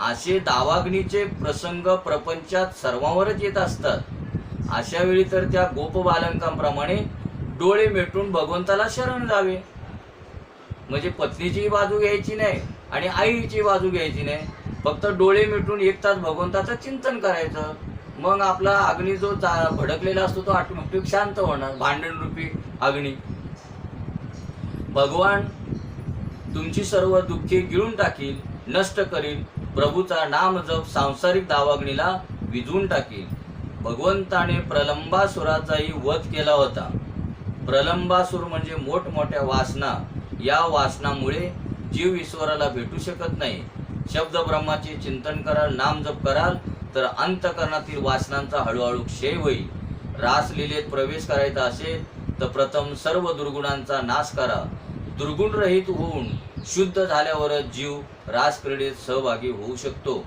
असे दावाग्नीचे प्रसंग प्रपंचात सर्वांवरच येत असतात. अशा वेळी तर त्या गोपबालकांप्रमाणे डोळे मिटून भगवंताला शरण जावे. म्हणजे पत्नीची बाजू घ्यायची नाही आणि आईची बाजू घ्यायची नाही, फक्त डोळे मिटून एक तास भगवंताचं चिंतन करायचं. मग आपला अग्नी जो भडकलेला असतो तो ऑटोमॅटिक शांत होणार, भांडण रूपी अग्नी. भगवान तुमची सर्व दुःखे गिळून टाकील, नष्ट करील. प्रभूचा नाम जप सांसारिक दावाग्नीला विझवून टाकील. भगवंताने प्रलंबासुराचाही वध केला होता. प्रलंबासूर म्हणजे मोठमोठ्या वासना. या वासनामुळे जीव ईश्वराला भेटू शकत नाही. शब्द ब्रह्माचे चिंतन कराल, नाम जप कराल तर अंतकरणातील वासनांचा हळूहळू क्षय होईल. रासलीलेत प्रवेश करायचा असेल तर प्रथम सर्व दुर्गुणांचा नाश करा. दुर्गुण रहित होऊन शुद्ध झाल्यावरच जीव रासक्रीडेत सहभागी होऊ शकतो.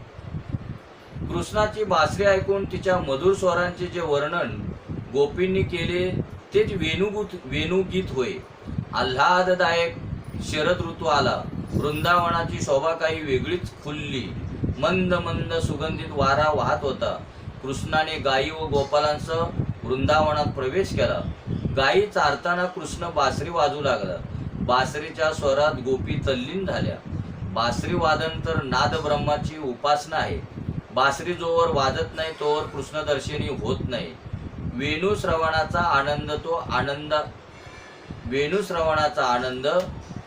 कृष्णाची बासरी ऐकून तिच्या मधुर स्वरांचे जे वर्णन गोपींनी केले तेच वेणुगीत होय. आल्हाददायक शरद ऋतू आला. वृंदावनाची शोभा काही वेगळीच खुलली. मंद मंद सुगंधित वारा वाहत होता. कृष्णाने गायी व गोपालांसह वृंदावनात प्रवेश केला. गायी चारताना कृष्ण बासरी वाजू लागला. बासरीच्या स्वरात गोपी तल्लीन झाल्या. बासरी वादन तर नाद ब्रह्माची उपासना आहे. बासरी जोवर वाजत नाही तोवर कृष्णदर्शनी होत नाही. वेणुश्रवणाचा आनंद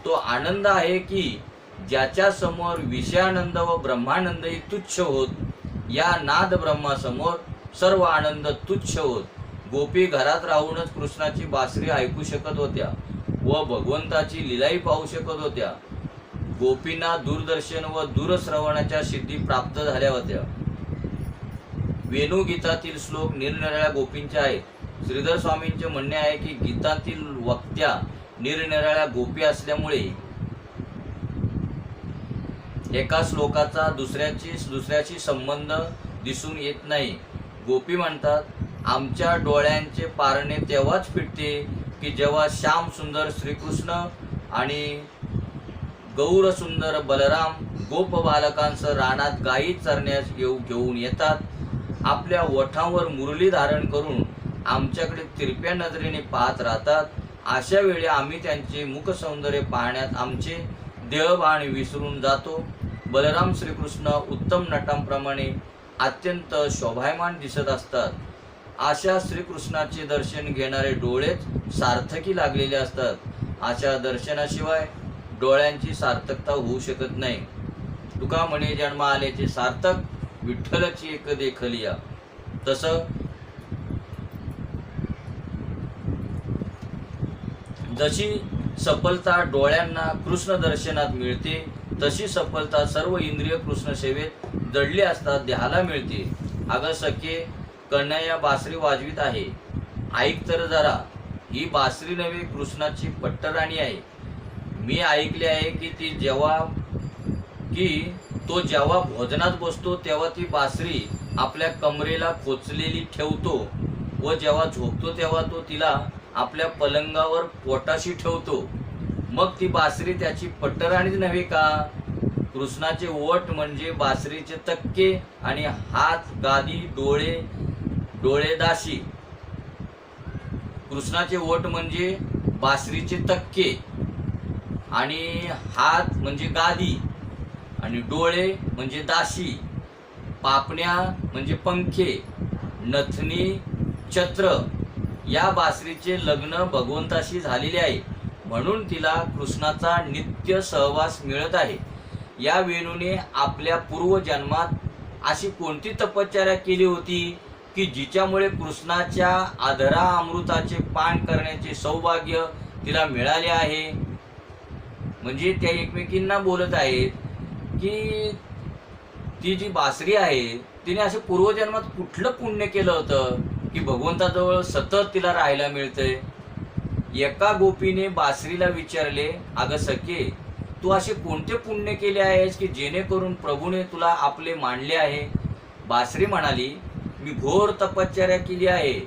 तो आनंद आहे की ज्याच्या समोर विषयानंद व ब्रह्मानंदही तुच्छ होत, या नाद ब्रह्मासमोर सर्व आनंद तुच्छ होत गोपी घरात राहूनच कृष्णाची बासरी ऐकू शकत होत्या व भगवंताची लीलाही पाहू शकत होत्या. गोपींना दूरदर्शन व दूरश्रवणाच्या सिद्धी प्राप्त झाल्या होत्या. वेणुगीतातील श्लोक निरनिराळ्या गोपींचे आहेत. श्रीधर स्वामींचे म्हणणे आहे की गीतातील वक्त्या निरनिराळ्या गोपी असल्यामुळे एका श्लोकाचा दुसऱ्याशी संबंध दिसून येत नाही. गोपी म्हणतात, आमच्या डोळ्यांचे पारणे तेव्हाच फिटते की जेव्हा श्याम सुंदर श्रीकृष्ण आणि गौर सुंदर बलराम गोप बालकांसह रानात गायी चरण्यास घेऊन येतात. आपल्या ओठांवर मुरली धारण करून आमच्याकडे तिरप्या नजरेने पाहत राहतात. अशा वेळी आम्ही त्यांचे मुखसौंदर्य पाहण्यात आमचे देहभान विसरून जातो. बलराम श्रीकृष्ण उत्तम नटांप्रमाणे अत्यंत शोभायमान दिसत असतात. अशा श्रीकृष्णाचे दर्शन घेणारे डोळेच सार्थकी लागलेले असतात. अशा दर्शनाशिवाय डोळ्यांची सार्थकता होऊ शकत नाही. तुका म्हणे जन्म आल्याचे सार्थक, विठ्ठलची एक देखलिया. तसं जशी सफलता डोळ्यांना कृष्ण दर्शनात मिळते, तशी सफलता सर्व इंद्रिय कृष्ण सेवेत दडले असतात देहाला मिळते. अगं सखे, कन्हैया बासरी वाजवीत आहे, ऐक तर जरा. ही बासरी नव्हे, कृष्णाची पट्टराणी आहे. मी ऐकले आहे की तो जेव्हा भोजनात बसतो तेव्हा ती बासरी आपल्या कमरेला खोचलेली ठेवतो व जेव्हा झोपतो तेव्हा तो तिला आपल्या पलंगावर पोटाशी ठेवतो. मग ती बासरी त्याची पट्टराणीच नव्हे का? कृष्णाचे ओठ म्हणजे बासरीचे तक्के आणि हात गादी, डोळे दाशी. कृष्णाचे ओठ म्हणजे बासरीचे तक्के आणि हात म्हणजे गादी आणि डोळे म्हणजे दाशी, पापण्या म्हणजे पंखे, नथनी छत्र. या बासरीचे लग्न भगवंताशी झालेले आहे, म्हणून तिला कृष्णाचा नित्य सहवास मिळत आहे. या वेणूने आपल्या पूर्वजन्मात अशी कोणती तपश्चर्या केली होती की जिच्यामुळे कृष्णाच्या अधरा अमृताचे पान करण्याचे सौभाग्य तिला मिळाले आहे. म्हणजे त्या एकमेकींना बोलत आहेत की ती जी बासरी आहे तिने असं पूर्वजन्मात कुठलं पुण्य केलं होतं की भगवंताजवळ सतत तिला राहायला मिळतंय. एका गोपीने बासरीला विचारले, अगं सखे, तू असे कोणते पुण्य केले आहेस की जेणेकरून प्रभूने तुला आपले मानले आहे? बासरी म्हणाली, मी घोर तपश्चर्या केली आहे.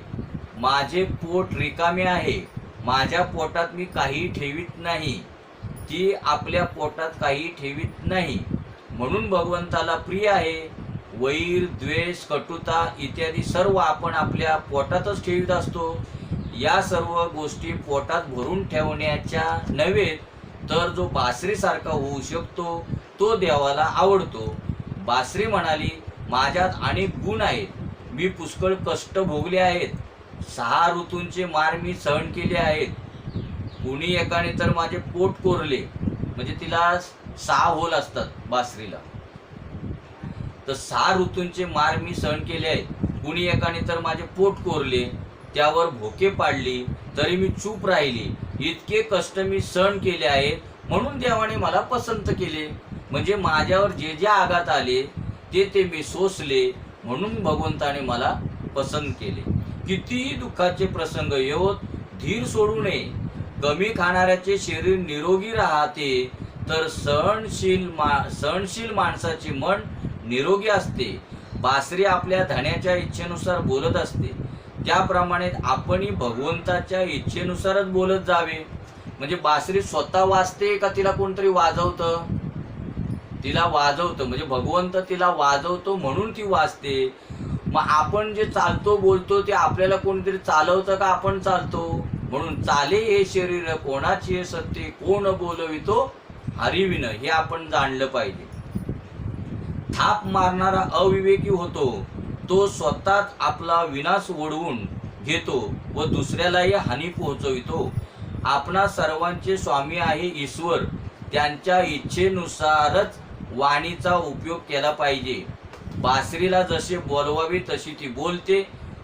माझे पोट रिकामे आहे. माझ्या पोटात मी काही ठेवीत नाही. ती आपल्या पोटात काही ठेवीत नाही, म्हणून भगवंताला प्रिय आहे. वैर, द्वेष, कटुता इत्यादी सर्व आपण आपल्या पोटातच ठेवीत असतो. या सर्व गोष्टी पोटात भरून ठेवण्याच्या नव्हे, तर जो बासरीसारखा होऊ शकतो तो देवाला आवडतो. बासरी म्हणाली, माझ्यात अनेक गुण आहेत. मी पुष्कळ कष्ट भोगले आहेत. 6 ऋतूंचे मार मी सहन केले आहेत. कुणी एकाने तर माझे पोट कोरले. म्हणजे तिला 6 होल असतात बासरीला. तर 6 ऋतूंचे मार मी सहन केले आहेत. कुणी एकाने तर माझे पोट कोरले, त्यावर भोके पाडली, तरी मी चूप राहिली. इतके कष्ट मी सहन केले आहेत, म्हणून देवाने मला पसंत केले. म्हणजे माझ्यावर जे जे आघात आले ते मी सोसले, म्हणून भगवंताने मला पसंत केले. कितीही दुःखाचे प्रसंग येवोत, धीर सोडू नये. कमी खाणाऱ्याचे शरीर निरोगी राहते, तर सहनशील माणसाचे मन निरोगी असते. बासरी आपल्या धण्याच्या इच्छेनुसार बोलत असते, त्याप्रमाणे आपणही भगवंताच्या इच्छेनुसारच बोलत जावे. म्हणजे बासरी स्वतः वाजते का तिला कोणतरी वाजवतं? तिला वाजवतं, म्हणजे भगवंत तिला वाजवतो म्हणून ती वाजते. मग आपण जे चालतो बोलतो ते आपल्याला कोणतरी चालवतं का आपण चालतो? म्हणून चाले हे शरीर कोणाचे सत्य, कोण बोलवितो हरिविन, हे आपण जाणलं पाहिजे. थाप मारणारा अविवेकी होतो, तो स्वतःच आपला विनाश ओढवून घेतो व दुसऱ्यालाही हानी पोहोचवितो. आपणा सर्वांचे स्वामी आहे ईश्वर, त्यांच्या इच्छेनुसारच वाणीचा उपयोग केला पाहिजे. बासरीला जसे बोलवावे तशी ती बोलते.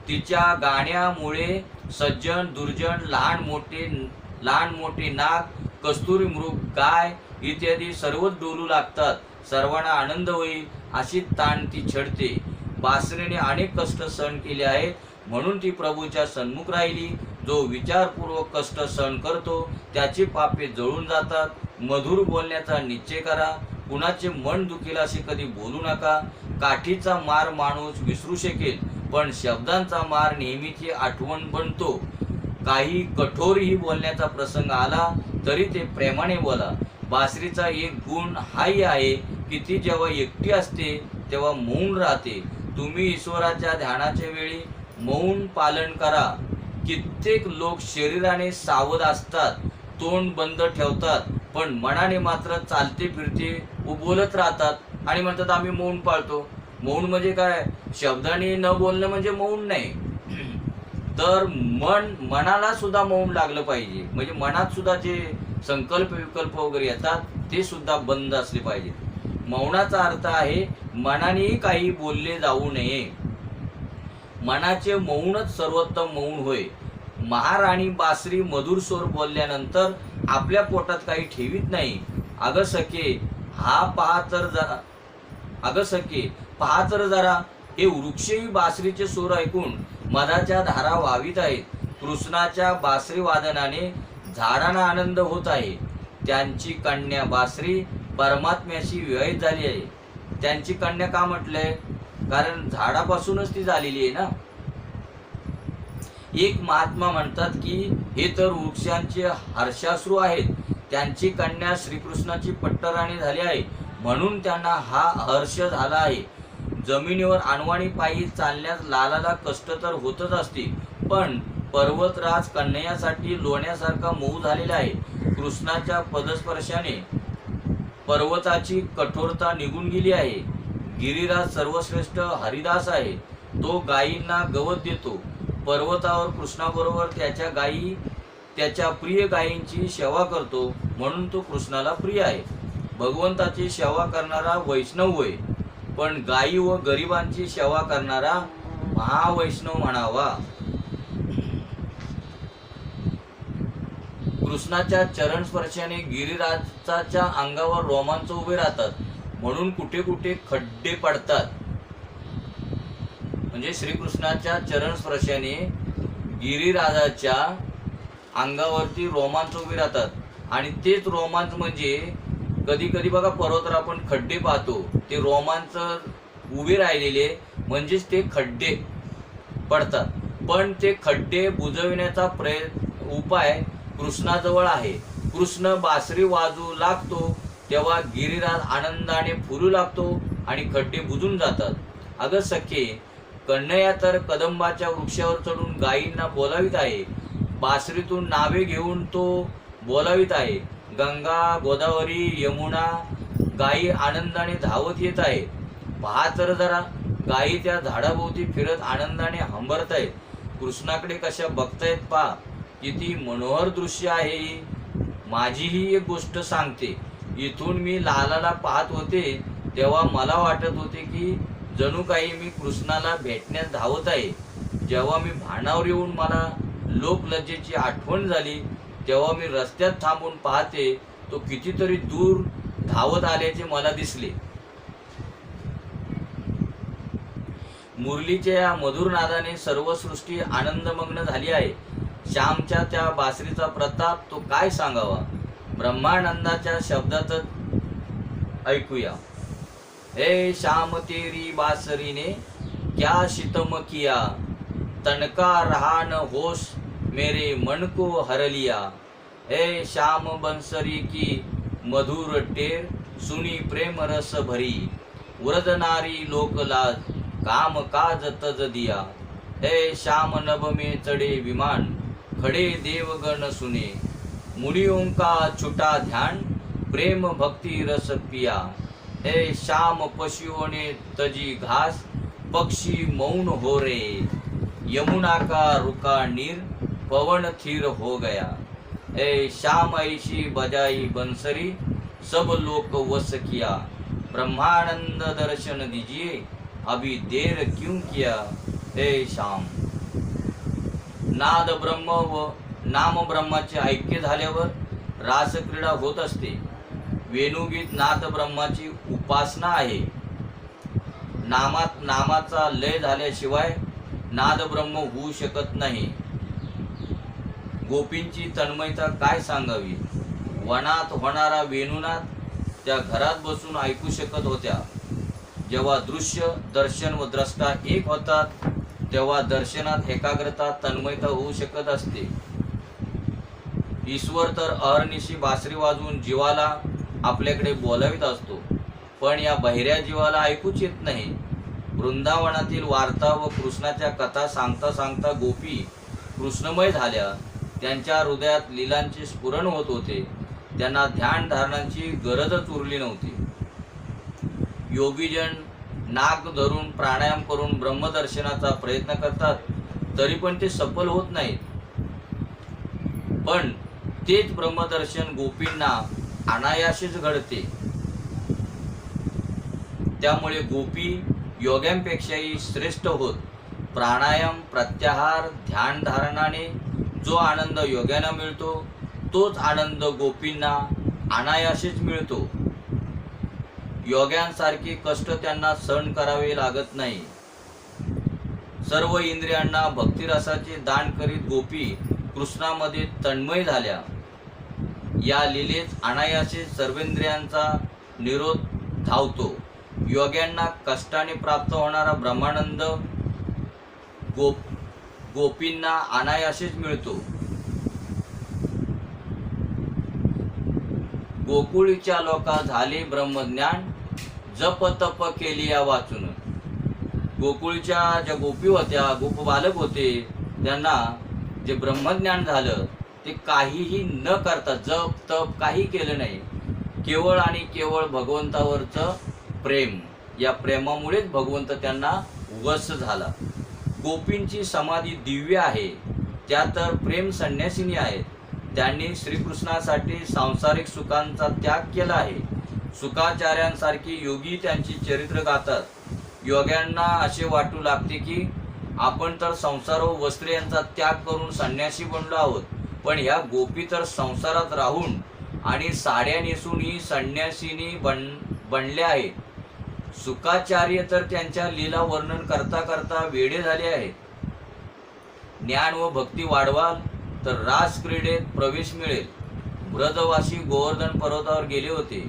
तिच्या गाण्यामुळे सज्जन दुर्जन, लहान मोठे नाग, कस्तुरी मृग, गाय इत्यादी सर्वच डोलू लागतात. सर्वांना आनंद होईल अशी ताण ती छळते. बासरीने अनेक कष्ट सहन केले आहेत म्हणून ती प्रभूच्या सन्मुख राहिली. जो विचारपूर्वक कष्ट सहन करतो त्याची पापे जळून जातात. मधुर बोलण्याचा निश्चय करा. कुणाचे मन दुखेल असे कधी बोलू नका. काठीचा मार माणूस विसरू शकेल पण शब्दांचा मार नेहमीची आठवण बनतो. काही कठोरही बोलण्याचा प्रसंग आला तरी ते प्रेमाने बोला. बासरीचा एक गुण हाही आहे की ती जेव्हा एकटी असते तेव्हा मौन राहते. तुम्ही ईश्वराच्या ध्यानाच्या वेळी मौन पालन करा. कित्येक लोक शरीराने सावध असतात, तोंड बंद ठेवतात, पण मनाने मात्र चालते फिरते बोलत राहतात आणि म्हणतात आम्ही मौन पाळतो. मौन म्हणजे काय? शब्दाने न बोलणं म्हणजे मौन नाही. तर मनाला सुद्धा मौन लागलं पाहिजे. म्हणजे मनात सुद्धा जे संकल्प विकल्प वगैरे येतात ते सुद्धा बंद असले पाहिजे. मौनाचा अर्थ आहे मनानेही काही बोलले जाऊ नये. मनाचे मौनच सर्वोत्तम मौन होय. महाराणी बासरी मधुर स्वर बोलल्यानंतर आपल्या पोटात काही ठेवीत नाही. अगं सखे पहा तर जरा हे वृक्षही बासरीचे सूर ऐकून मधाच्या धारा वाहित आहेत. कृष्णाच्या बासरी वादनाने झाडांना आनंद होत आहे. त्यांची कन्या बासरी परमात्म्याशी विवाहित झाली आहे. त्यांची कन्या का म्हटलंय? कारण झाडापासूनच ती झालेली आहे ना. एक महात्मा म्हणतात की हे तर वृक्षांचे हर्षाश्रू आहेत. त्यांची कन्या श्रीकृष्णाची पट्टराणी झाली आहे म्हणून त्यांना हा हर्ष झाला आहे. जमिनीवर अनवाणी पायी चालण्यास लालाला कष्ट तर होतच असते पण पर्वतराज कन्हैयासाठी लोण्यासारखा मऊ झालेला आहे. कृष्णाच्या पदस्पर्शाने पर्वताची कठोरता निघून गेली आहे. गिरिराज सर्वश्रेष्ठ हरिदास आहे. तो गायींना गवत देतो. पर्वतावर कृष्णाबरोबर त्याच्या गायी त्याच्या प्रिय गायींची सेवा करतो म्हणून तो कृष्णाला प्रिय आहे. भगवंताची सेवा करणारा वैष्णव होय पण गायी व गरिबांची सेवा करणारा महावैष्णव म्हणावा. कृष्णाच्या चरण स्पर्शाने गिरिराजाच्या अंगावर रोमांच उभे राहतात म्हणून कुठे कुठे खड्डे पडतात. म्हणजे श्रीकृष्णाच्या चरण स्पर्शाने गिरिराजाच्या अंगावरती रोमांच उभे राहतात आणि तेच रोमांच म्हणजे कधी कधी बघा पर्वतावर आपण खड्डे पाहतो. ते रोमांच उभे राहिलेले म्हणजेच ते खड्डे पडतात. पण ते खड्डे बुजविण्याचा उपाय कृष्णाजवळ आहे. कृष्ण बासरी वाजू लागतो तेव्हा गिरिराज आनंदाने फुलू लागतो आणि खड्डे बुजून जातात. अगं सखे, कन्हैया तर कदंबाच्या वृक्षावर चढून गायींना बोलावित आहे. बासरीतून नावे घेऊन तो बोलावित आहे. गंगा, गोदावरी, यमुना गायी आनंदाने धावत येत आहेत. पहा तर जरा, गायी त्या झाडाभोवती फिरत आनंदाने हंबरत आहेत. कृष्णाकडे कशा बघतायत पहा. किती मनोहर दृश्य आहे. माझीही एक गोष्ट सांगते. इथून मी लालाला पाहत होते तेव्हा मला वाटत होते की जणू काही मी कृष्णाला भेटण्यास धावत आहे. जेव्हा मी भानावर येऊन मला लोकलज्जेची आठवण झाली तेव्हा मी रस्त्यात थांबून पाहते तो कितीतरी दूर धावत आल्याचे मला दिसले. मुरलीच्या या मधुर नादाने सर्व सृष्टी आनंदमग्न झाली आहे. श्यामच्या त्या बासरीचा प्रताप तो काय सांगावा. ब्रह्मानंदाच्या शब्दातच ऐकूया. हे श्याम तेरी बासरी ने क्या सितम किया, तनका रहा न होश मेरे मन को हर लिया. हे श्याम बंसरी की मधुर टेर सुनी प्रेम रस भरी, व्रज नारी लोक लाज काम काज तज दिया. हे श्याम नभ में चढ़े विमान खड़े देवगण सुने, मुनियों का छुटा ध्यान प्रेम भक्ति रस पिया. हे श्याम पशुओं ने तजी घास पक्षी मौन हो रे, यमुना का रुका नीर पवन थीर हो गया. हे श्याम ऐशी बजाई बंसरी सब लोक वश किया, ब्रह्मानंद दर्शन दीजिए, अभी देर क्यों किया, हे श्याम. नाद ब्रह्म व नाम ब्रह्माचे ऐक्य झाल्यावर रासक्रीडा होत असते. वेणुगीत नाद ब्रह्माची उपासना आहे. नामात नामाचा लय झाल्याशिवाय नाद ब्रह्म होऊ शकत नाही. गोपींची तन्मयता काय सांगावी. वनात होणारा वेणुनाद त्या घरात बसून ऐकू शकत होत्या. जेव्हा दृश्य दर्शन व द्रष्टा एक होतात तेव्हा दर्शनात एकाग्रता तन्मयता होऊ शकत असते. ईश्वर तर अहर्निशी बासरी वाजवून जीवाला आपल्याकडे बोलावित असतो, पण या बहिऱ्या जीवाला ऐकूच येत नाही. वृंदावनातील वार्ता व कृष्णाच्या कथा सांगता सांगता गोपी कृष्णमय झाल्या. त्यांच्या हृदयात लीलांचे स्फुरण होत होते. त्यांना ध्यान धारणांची गरजच उरली नव्हती. योगीजन नाक धरून प्राणायाम करून ब्रह्मदर्शनाचा प्रयत्न करतात, तरी पण ते सफल होत नाहीत. पण तेच ब्रह्मदर्शन गोपींना अनायासेच घडते. त्यामुळे गोपी योग्यांपेक्षाही श्रेष्ठ होत. प्राणायाम, प्रत्याहार, ध्यान धारणाने जो आनंद योग्यांना मिळतो तोच आनंद गोपींना अनायासेच मिळतो. योग्यांसारखे कष्ट त्यांना सहन करावे लागत नाही. सर्व इंद्रियांना भक्तिरसाचे दान करीत गोपी कृष्णामध्ये तन्मय झाल्या. या लीलेत अनायासे सर्वेंद्रियांचा निरोध धावतो. योग्यांना कष्टाने प्राप्त होणारा ब्रह्मानंद गोपींना अनायासेच मिळतो. गोकुळीच्या लोका झाले ब्रह्मज्ञान, जप तप केली या वाचून. गोकुळच्या ज्या गोपी होत्या, गोप बालक होते, त्यांना जे ब्रह्मज्ञान झालं ते काहीही न करता, जप तप काही केलं नाही, केवळ आणि केवळ भगवंतावरचं प्रेम, या प्रेमामुळेच भगवंत त्यांना वश झाला. गोपींची समाधी दिव्य आहे. त्या तर प्रेम संन्यासिनी आहेत. त्यांनी श्रीकृष्णासाठी सांसारिक सुखांचा त्याग केला आहे. सुखाचार्यांसारखी योगी त्यांची चरित्र गातात. योग्यांना असे वाटू लागते की आपण तर संसार व वस्त्रे यांचा त्याग करून संन्यासी बनलो आहोत, पण ह्या गोपी तर संसारात राहून आणि साड्या नेसून ही संन्यासिनी बनल्या आहेत. सुखाचार्य तर त्यांच्या लीला वर्णन करता करता वेडे झाले आहेत. ज्ञान व भक्ती वाढवाल तर रास क्रीडेत प्रवेश मिळेल. ब्रजवासी गोवर्धन पर्वतावर गेले होते.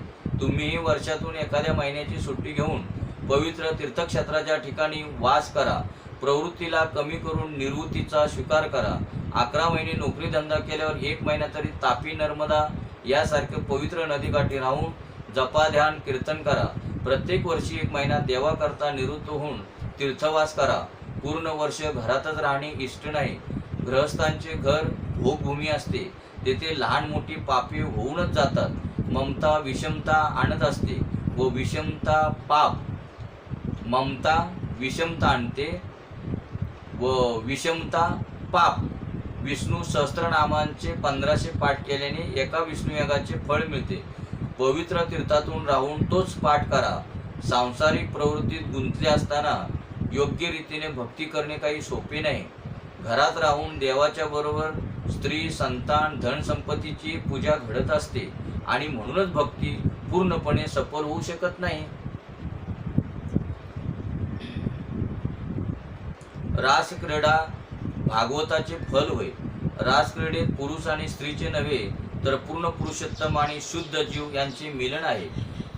तुम्हीही वर्षातून एखाद्या महिन्याची सुट्टी घेऊन पवित्र तीर्थक्षेत्राच्या ठिकाणी वास करा. प्रवृत्तीला कमी करून निर्वृत्तीचा स्वीकार करा. 11 महिने नोकरी धंदा केल्यावर 1 महिना तरी तापी नर्मदा यासारखे पवित्र नदीकाठी राहून जपा ध्यान कीर्तन करा. प्रत्येक वर्षी 1 महिना देवाकरता निवृत्त होऊन तीर्थवास करा. पूर्ण वर्ष घरातच राहणे इष्ट नाही. गृहस्थांचे घर भोगभूमी असते. तेथे लहान मोठी पापे होऊनच जातात. ममता विषमता आणत असते व विषमता पाप. ममता विषमता आणते व विषमता पाप. विष्णू सहस्त्रनामांचे 1500 पाठ केल्याने एका विष्णुयागाचे फळ मिळते. पवित्र तीर्थातून राहून तोच पाठ करा. सांसारिक प्रवृत्तीत गुंतले असताना योग्य रीतीने भक्ती करणे काही सोपे नाही. घरात राहून देवाच्या बरोबर स्त्री, संतान, धन संपत्तीची पूजा घडत असते आणि म्हणूनच भक्ती पूर्णपणे सफल होऊ शकत नाही. रासक्रीडा भागवताचे फल होय. रासक्रीडेत पुरुष आणि स्त्रीचे नव्हे तर पूर्ण पुरुषोत्तम आणि शुद्ध जीव यांचे मिलन आहे.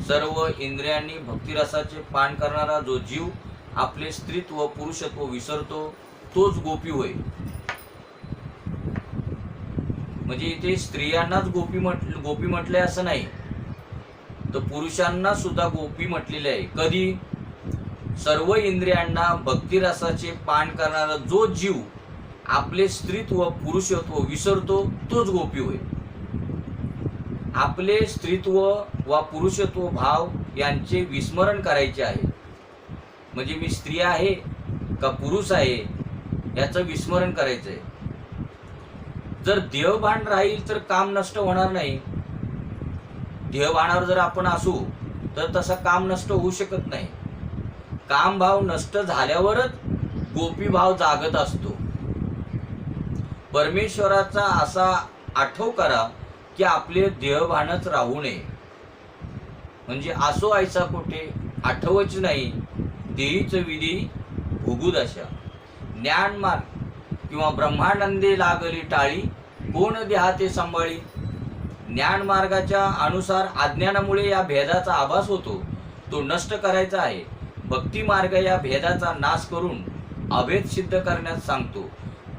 सर्व इंद्रियांनी भक्तिरसाचे पान करणारा जो जीव आपले स्त्रीत्व व पुरुषत्व विसरतो तोच गोपी होय. म्हणजे इथे स्त्रियांनाच गोपी म्हटले असं नाही, तर पुरुषांना सुद्धा गोपी म्हटलेले आहे. कधी? सर्व इंद्रियांना भक्तिरसाचे पान करणारा जो जीव आपले स्त्रीत्व व पुरुषत्व विसरतो तोच गोपी होय. आपले स्त्रीत्व व पुरुषत्व भाव यांचे विस्मरण करायचे आहे. म्हणजे मी स्त्री आहे का पुरुष आहे याचं विस्मरण करायचं आहे. जर देहभान राहील तर काम नष्ट होणार नाही. ध्येयभानावर जर आपण असू तर तसं काम नष्ट होऊ शकत नाही. काम भाव नष्ट झाल्यावरच गोपी भाव जागत असतो. परमेश्वराचा असा आठव करा की आपले ध्येयभानच राहू नये. म्हणजे असो ऐसा कोठे आठवच नाही, देईच विधी भोगू दशा. ज्ञान मार्ग किंवा ब्रह्मानंदे लागली टाळी, कोण देहाते सांभाळी. ज्ञान मार्गाच्या अनुसार अज्ञानामुळे या भेदाचा आभास होतो, तो नष्ट करायचा आहे. भक्ती मार्ग या भेदाचा नाश करून अभेद सिद्ध करण्यास सांगतो.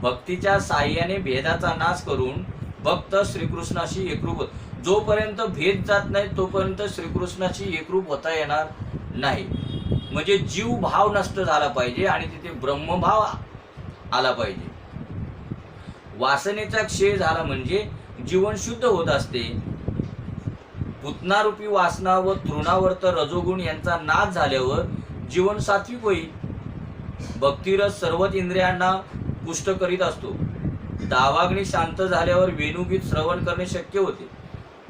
भक्तीच्या साह्याने भेदाचा नाश करून भक्त श्रीकृष्णाशी एकरूप. जोपर्यंत भेद जात नाही तोपर्यंत श्रीकृष्णाशी एकरूप होता येणार नाही. म्हणजे जीव भाव नष्ट झाला पाहिजे आणि तिथे ब्रह्मभाव आला पाहिजे. वासनेचा क्षय झाला म्हणजे जीवन शुद्ध होत असते. पुतनारूपी वासना व तृणावर्त रजोगुण यांचा नाश झाल्यावर जीवन सात्विक होईल. भक्तिरस सर्वच इंद्रियांना पुष्ट करीत असतो. दावाग्नी शांत झाल्यावर वेणुगीत श्रवण करणे शक्य होते.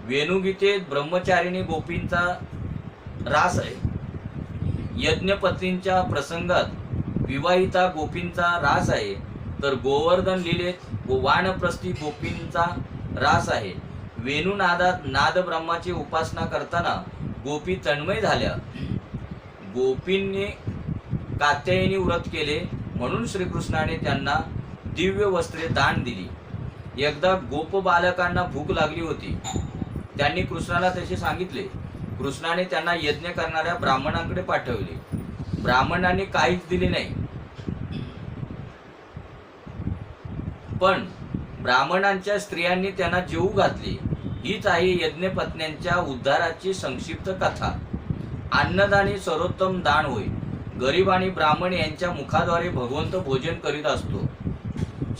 वेणुगीतेत ब्रह्मचारिणी गोपींचा रास आहे. यज्ञपत्नींच्या प्रसंगात विवाहिता गोपींचा रास आहे. तर गोवर्धन लीलेत व वानप्रस्थी गोपींचा रास आहे. वेणुनादात नाद ब्रह्माची उपासना करताना गोपी तन्मय झाल्या. गोपींनी कात्यायनी व्रत केले म्हणून श्रीकृष्णाने त्यांना दिव्य वस्त्रे दान दिली. एकदा गोप बालकांना भूक लागली होती. त्यांनी कृष्णाला तसे सांगितले. कृष्णाने त्यांना यज्ञ करणाऱ्या ब्राह्मणांकडे पाठवले. ब्राह्मणांनी काहीच दिले नाही, पण ब्राह्मणांच्या स्त्रियांनी त्यांना जेवू घातले. हीच आहे यज्ञपत्न्यांच्या उद्धाराची संक्षिप्त कथा. अन्नदान हे सर्वोत्तम दान होय. गरीब आणि ब्राह्मण यांच्या मुखाद्वारे भगवंत भोजन करीत असतो.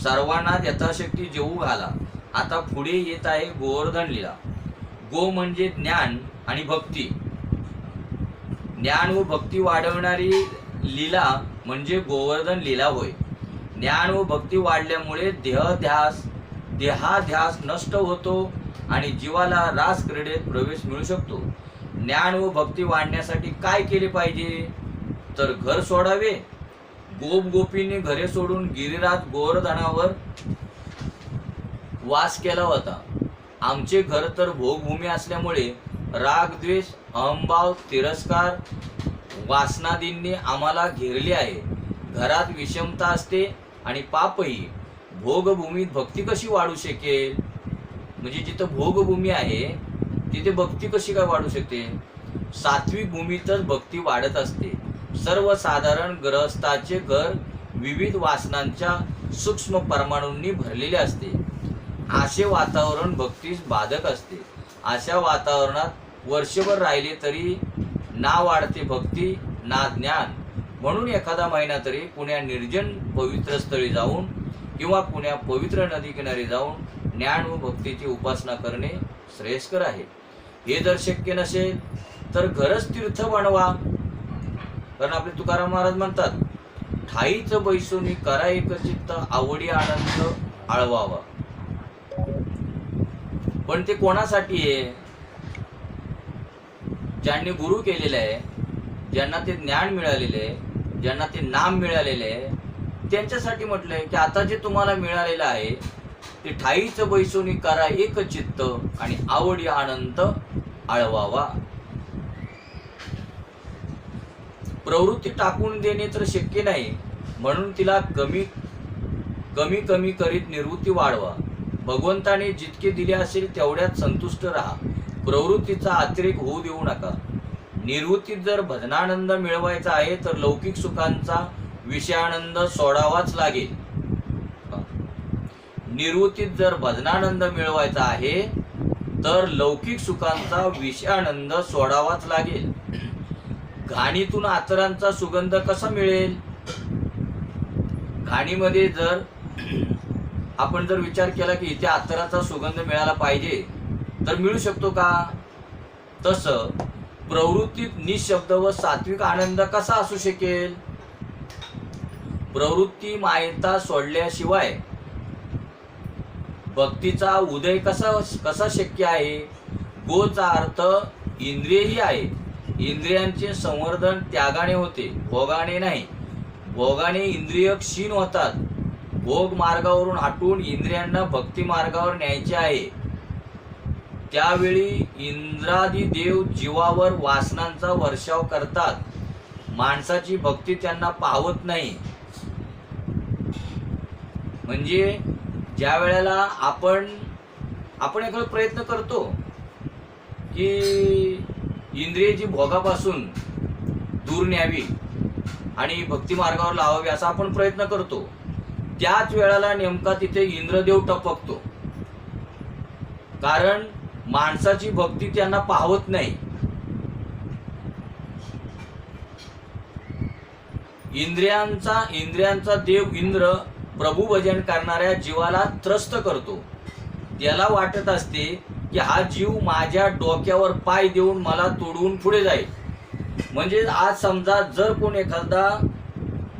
सर्वांना यथाशक्ती जेवू घाला. आता पुढे येत आहे गोवर्धन लीला. गो म्हणजे ज्ञान आणि भक्ती. ज्ञान व भक्ती वाढवणारी लीला म्हणजे गोवर्धन लीला होय. ज्ञान व भक्ती वाढल्यामुळे देहाध्यास नष्ट होतो आणि जीवाला रास क्रीडेत प्रवेश मिळू शकतो. ज्ञान व भक्ती वाढण्यासाठी काय केले पाहिजे तर घर सोडावे. गोप गोपींनी घरे सोडून गिरिराज गोवर्धनावर वास केला होता. आमचे घर तर भोगभूमी असल्यामुळे राग द्वेष अहंभाव तिरस्कार वासनादींनी आम्हाला घेरले आहे. घरात विषमता असते आणि पापही. भोगभूमीत भक्ती कशी वाढू शकेल. म्हणजे जिथं भोगभूमी आहे तिथे भक्ती कशी काय वाढू शकते. सात्विक भूमीतच भक्ती वाढत असते. सर्वसाधारण गृहस्थाचे घर विविध वासनांच्या सूक्ष्म परमाणूंनी भरलेले असते. असे वातावरण भक्तीस बाधक असते. अशा वातावरणात वर्षभर राहिले तरी ना वाढते भक्ती ना ज्ञान. म्हणून एखादा महिना तरी कुण्या निर्जन पवित्र स्थळी जाऊन किंवा कुण्या पवित्र नदी किनारी जाऊन ज्ञान व भक्तीची उपासना करणे श्रेयस्कर आहे. हे जर शक्य नसेल तर घरच तीर्थ बनवा. कारण आपले तुकाराम महाराज म्हणतात, ठाईच बैसोनी करा एकचित्त आवडी आनंद आळवावा. पण ते कोणासाठी आहे. ज्यांनी गुरु केलेले आहे, ज्यांना ते ज्ञान मिळालेले आहे, ज्यांना ते नाम मिळालेले आहे, त्यांच्यासाठी म्हटलंय की आता जे तुम्हाला मिळालेलं आहे ते ठाईच बैसोनी करा एक चित्त आणि आवडी आनंद आळवावा. प्रवृत्ती टाकून देणे तर शक्य नाही, म्हणून तिला कमी कमी करीत निवृत्ती वाढवा. भगवंताने जितके दिले असेल तेवढ्यात संतुष्ट राहा. प्रवृत्तीचा अतिरेक होऊ देऊ नका. निवृत्तीत जर भजनानंद मिळवायचा आहे तर लौकिक सुखांचा विषयानंद सोडावाच लागेल. निवृत्तीत जर भजनानंद मिळवायचा आहे तर लौकिक सुखांचा विषयानंद सोडावाच लागेल. घाणीतून अत्तरांचा सुगंध कसा मिळेल. घाणीमध्ये जर आपण जर विचार केला की इथे अत्तराचा सुगंध मिळाला पाहिजे तर मिळू शकतो का. तसं प्रवृत्तीत निशब्द व सात्विक आनंद कसा असू शकेल. प्रवृत्ती मायता सोडल्याशिवाय भक्तीचा उदय कसा शक्य आहे. गोचा अर्थ इंद्रियही आहे. इंद्रियांचे संवर्धन त्यागाने होते, भोगाने नाही. भोगाने इंद्रिय क्षीण होतात. भोग मार्गावरून हटवून इंद्रियांना भक्ती मार्गावर न्यायचे आहे. त्यावेळी इंद्रादी देव जीवावर वासनांचा वर्षाव करतात. माणसाची भक्ती त्यांना पावत नाही. म्हणजे ज्या वेळेला आपण एखादा प्रयत्न करतो की इंद्रियाची भोगापासून दूर न्यावी आणि भक्ती मार्गावर लावावी असा आपण प्रयत्न करतो, त्याच वेळेला नेमका तिथे इंद्रदेव टपकतो. कारण माणसाची भक्ती त्यांना पाहत नाही. इंद्रियांचा देव इंद्र प्रभू भजन करणाऱ्या जीवाला त्रस्त करतो. त्याला वाटत असते की हा जीव माझ्या डोक्यावर पाय देऊन मला तोडवून पुढे जाईल. म्हणजे आज समजा जर कोण एखादा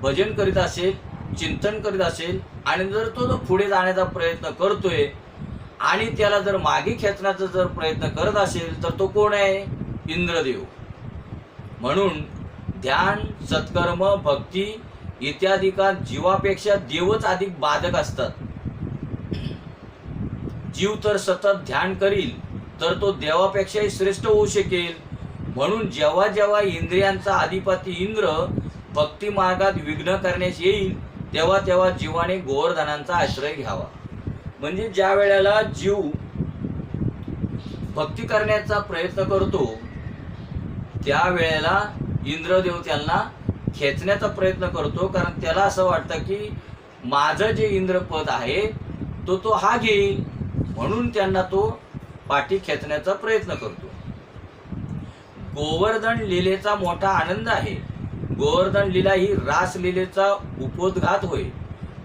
भजन करीत असेल, चिंतन करीत असेल आणि जर तो पुढे जाण्याचा प्रयत्न करतोय आणि त्याला जर मागे खेचण्याचा जर प्रयत्न करत असेल तर तो कोण आहे? इंद्रदेव. म्हणून ध्यान, सत्कर्म, भक्ती इत्यादिका जीवापेक्षा देवच अधिक बाधक असतात. जीव तर सतत ध्यान करील तर तो देवापेक्षाही श्रेष्ठ होऊ शकेल. म्हणून जेव्हा जेव्हा इंद्रियांचा अधिपती इंद्र भक्ती मार्गात विघ्न करण्यास येईल तेव्हा तेव्हा जीवाने गोवर्धनांचा आश्रय घ्यावा. म्हणजे ज्या वेळेला जीव भक्ती करण्याचा प्रयत्न करतो त्यावेळेला इंद्रदेव त्यांना खेचण्याचा प्रयत्न करतो. कारण त्याला असं वाटतं की माझं जे इंद्रपद आहे तो हा घेईल, म्हणून त्यांना तो पाठी खेचण्याचा प्रयत्न करतो. गोवर्धन लीलेचा मोठा आनंद आहे. गोवर्धन लीला ही रास लीलेचा उपोद्घात होय.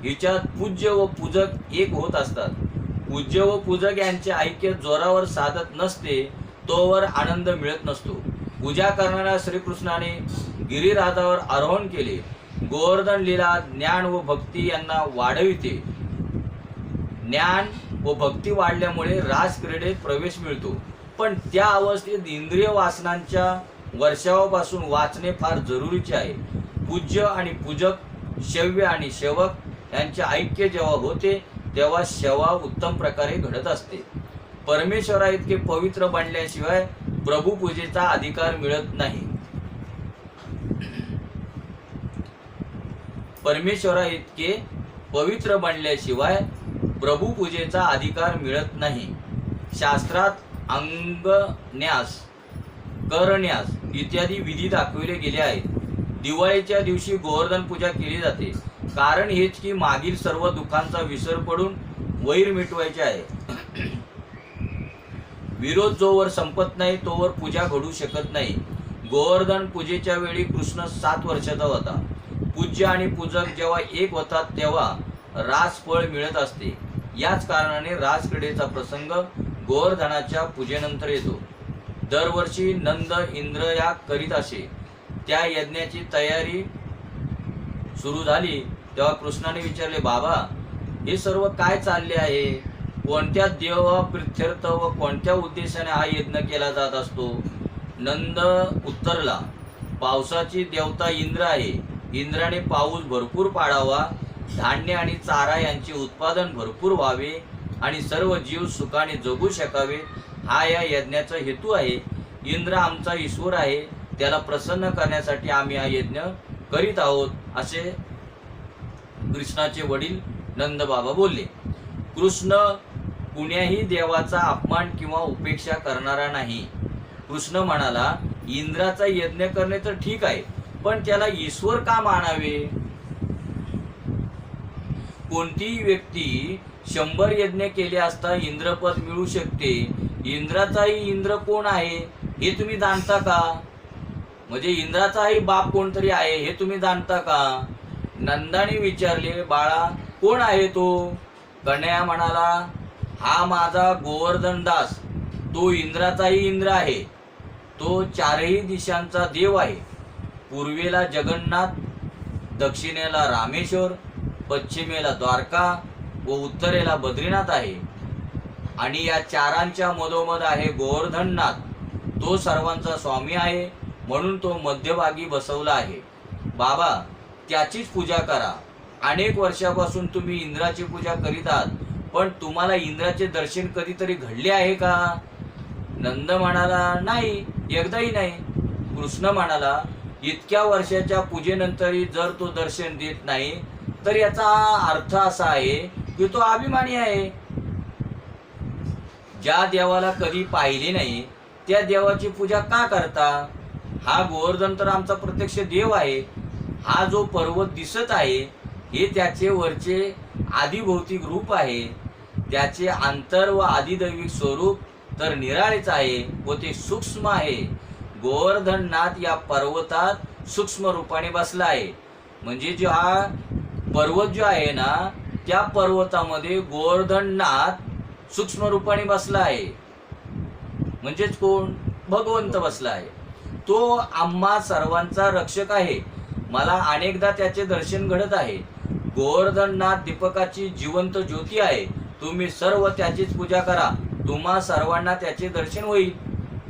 हिच्यात पूज्य व पूजक एक होत असतात. पूज्य व पूजक यांचे ऐक्य जोरावर साधत नसते तोवर आनंद मिळत नसतो. पूजा करणाऱ्या श्रीकृष्णाने गिरिराजावर आरोहण केले. गोवर्धन लीला ज्ञान व भक्ती यांना वाढविते. ज्ञान व भक्ती वाढल्यामुळे रास क्रीडेत प्रवेश मिळतो. पण त्या अवस्थेत इंद्रिय वासनांच्या वर्षावापासून वाचणे फार जरुरीचे आहे. पूज्य आणि पूजक, शव्य आणि सेवक यांचे ऐक्य जेव्हा होते तेव्हा सेवा उत्तम प्रकारे घडत असते. परमेश्वरा इतके पवित्र बनल्याशिवाय प्रभू पूजेचा अधिकार मिळत नाही. परमेश्वरा इतके पवित्र बनल्याशिवाय प्रभू पूजेचा अधिकार मिळत नाही. शास्त्रात अंगन्यास, करन्यास इत्यादी विधी दाखविले गेले आहेत. दिवाळीच्या दिवशी गोवर्धन पूजा केली जाते. कारण हेच की मागील सर्व दुःखांचा विसर पडून वैर मिटवायचे आहे. विरोध जोवर संपत नाही तोवर पूजा घडू शकत नाही. गोवर्धन पूजेच्या वेळी कृष्ण 7 वर्षाचा होता. पूज्य आणि पूजक जेव्हा एक होतात तेव्हा रास फळ मिळत असते. याच कारणाने रास क्रीडेचा प्रसंग गोवर्धनाच्या पूजेनंतर येतो. दरवर्षी नंद इंद्र याग करीत असे. त्या यज्ञाची तयारी सुरू झाली तेव्हा कृष्णाने विचारले, बाबा हे सर्व काय चालले आहे? कोणत्या देवप्रीत्यर्थ व कोणत्या उद्देशाने हा यज्ञ केला जात असतो? नंद उत्तरला, पावसाची देवता इंद्र आहे. इंद्राने पाऊस भरपूर पाडावा, धान्य आणि चारा यांचे उत्पादन भरपूर व्हावे आणि सर्व जीव सुखाने जगू शकावे हा या यज्ञाचा हेतू आहे. इंद्र आमचा ईश्वर आहे. त्याला प्रसन्न करण्यासाठी आम्ही हा यज्ञ करीत आहोत असे कृष्णाचे वडील नंद बाबा बोलले. कृष्ण कुण्याही देवाचा अपमान किंवा उपेक्षा करणारा नाही. कृष्ण म्हणाला, इंद्राचा यज्ञ करणे तर ठीक आहे, पण त्याला ईश्वर का मानावे? कोणतीही व्यक्ती 100 यज्ञ केले असता इंद्रपद मिळू शकते. इंद्राचाही इंद्र कोण आहे हे तुम्ही जाणता का? म्हणजे इंद्राचाही बाप कोणतरी आहे हे तुम्ही जाणता का? नंदाने विचारले, बाळा कोण आहे तो? कन्हैया म्हणाला, हा माझा गोवर्धन दास. तो इंद्राचाही इंद्र आहे. तो 4ही दिशांचा देव आहे. पूर्वेला जगन्नाथ, दक्षिणेला रामेश्वर, पश्चिमेला द्वारका व उत्तरेला बद्रीनाथ आहे. आणि या चारांच्या मधोमध आहे गोवर्धननाथ. तो सर्वांचा स्वामी आहे, म्हणून तो मध्यभागी बसवला आहे. बाबा, त्याचीच पूजा करा. अनेक वर्षापासून तुम्ही इंद्राची पूजा करीत आहात, पण तुम्हाला इंद्राचे दर्शन कधीतरी घडले आहे का? नंद म्हणाला, नाही, एकदाही नाही. कृष्ण म्हणाला, इतक्या वर्षाच्या पूजेनंतरही जर तो दर्शन देत नाही, तर याचा अर्थ असा आहे की तो अभिमानी आहे. ज्या देवाला कधी पाहिले नाही त्या देवाची पूजा का करता? हा गोवर्धन तर आमचा प्रत्यक्ष देव आहे. हा जो पर्वत दिसत आहे हे त्याचे वरचे आदिभौतिक रूप आहे. त्याचे आंतर व आदिदैविक स्वरूप तर निराळेच आहे व ते सूक्ष्म आहे. गोवर्धननाथ या पर्वतात सूक्ष्म रूपाने बसला आहे. म्हणजे जो हा पर्वत जो आहे ना, त्या पर्वतामध्ये गोवर्धननाथ सूक्ष्म रूपाने बसला आहे. म्हणजेच कोण? भगवंत बसला आहे. तो आम्हा सर्वांचा रक्षक आहे. मला अनेकदा त्याचे दर्शन घडत आहे. गोवर्धननाथ दीपकाची जिवंत ज्योती आहे. तुम्ही सर्व त्याचीच पूजा करा, तुम्हा सर्वांना त्याचे दर्शन होईल.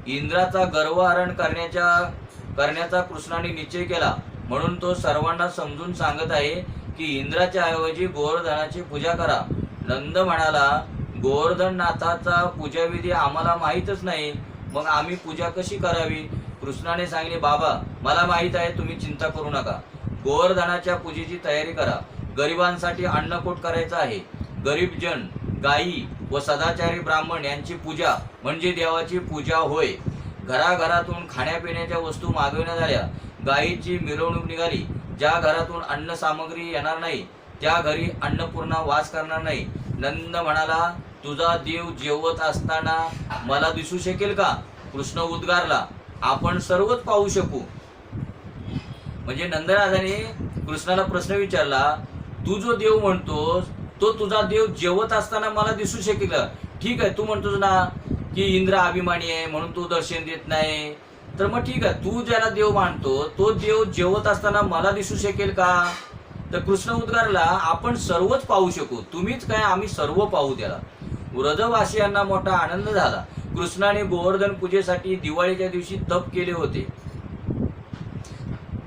इंद्राचा गर्वहरण करण्याचा कृष्णाने निश्चय केला, म्हणून तो सर्वांना समजून सांगत आहे की इंद्राच्या ऐवजी गोवर्धनाची पूजा करा. नंद म्हणाला, गोवर्धननाथाचा पूजाविधी आम्हाला माहीतच नाही, मग आम्ही पूजा कशी करावी? कृष्णाने सांगितले, बाबा, मला माहीत आहे, तुम्ही चिंता करू नका. गोवर्धनाच्या पूजेची तयारी करा. गरिबांसाठी अन्नकूट करायचं आहे. गरीब जन, गायी व सदाचारी ब्राह्मण यांची पूजा म्हणजे देवाची पूजा होय. घराघरातून खाण्यापिण्याच्या वस्तू मागविण्यात आल्या. गायीची मिरवणूक निघाली. ज्या घरातून अन्न सामग्री येणार नाही त्या घरी अन्नपूर्णा वास करणार नाही. नंद म्हणाला, तुझा देव जेवत असताना मला दिसू शकेल का? कृष्ण उद्गारला, आपण सर्वच पाहू शकू. म्हणजे नंदराजाने कृष्णाला प्रश्न विचारला, तू जो देव म्हणतोस तो तुझा देव जेवत असताना मला दिसू शकेल का? ठीक आहे, तू म्हणतोस ना की इंद्र अभिमानी आहे म्हणून तू दर्शन देत नाही, तर मग ठीक आहे, तू ज्याला देव मानतो तो देव जेवत असताना मला दिसू शकेल का? तर कृष्ण उद्गारला, आपण सर्वच पाहू शकू. तुम्हीच काय, आम्ही सर्व पाहू त्याला. व्रजवासियांना मोठा आनंद झाला. कृष्णाने गोवर्धन पूजेसाठी दिवाळीच्या दिवशी तप केले होते.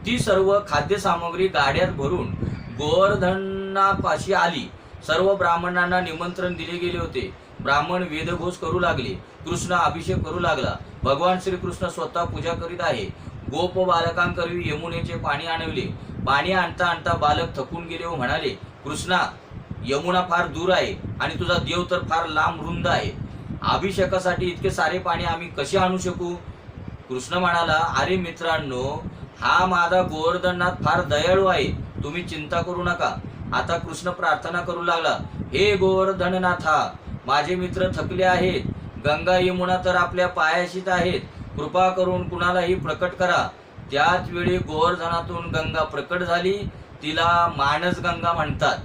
ती सर्व खाद्य सामग्री गाड्यात भरून गोवर्धनापाशी आली. सर्व ब्राह्मणांना निमंत्रण दिले गेले होते. ब्राह्मण वेदघोष करू लागले. कृष्ण अभिषेक करू लागला. भगवान श्रीकृष्ण स्वतः पूजा करीत आहे. गोप बालकांकरवी यमुनेचे पाणी आणवले. पाणी आणता आणता बालक थकून गेले व म्हणाले, कृष्णा, यमुना फार दूर आहे आणि तुझा देव तर फार लांब रुंद आहे. अभिषेकासाठी इतके सारे पाणी आम्ही कसे आणू शकू? कृष्ण म्हणाला, अरे मित्रांनो, हा माझा गोवर्धननाथ फार दयाळू आहे, तुम्ही चिंता करू नका. आता कृष्ण प्रार्थना करू लागला, हे गोवर्धननाथा, माझे मित्र थकले आहेत. गंगा यमुना तर आपल्या पायाशीत आहेत. कृपा करून कुणालाही प्रकट करा. त्याच वेळी गोवर्धनातून गंगा प्रकट झाली. तिला मानस गंगा म्हणतात.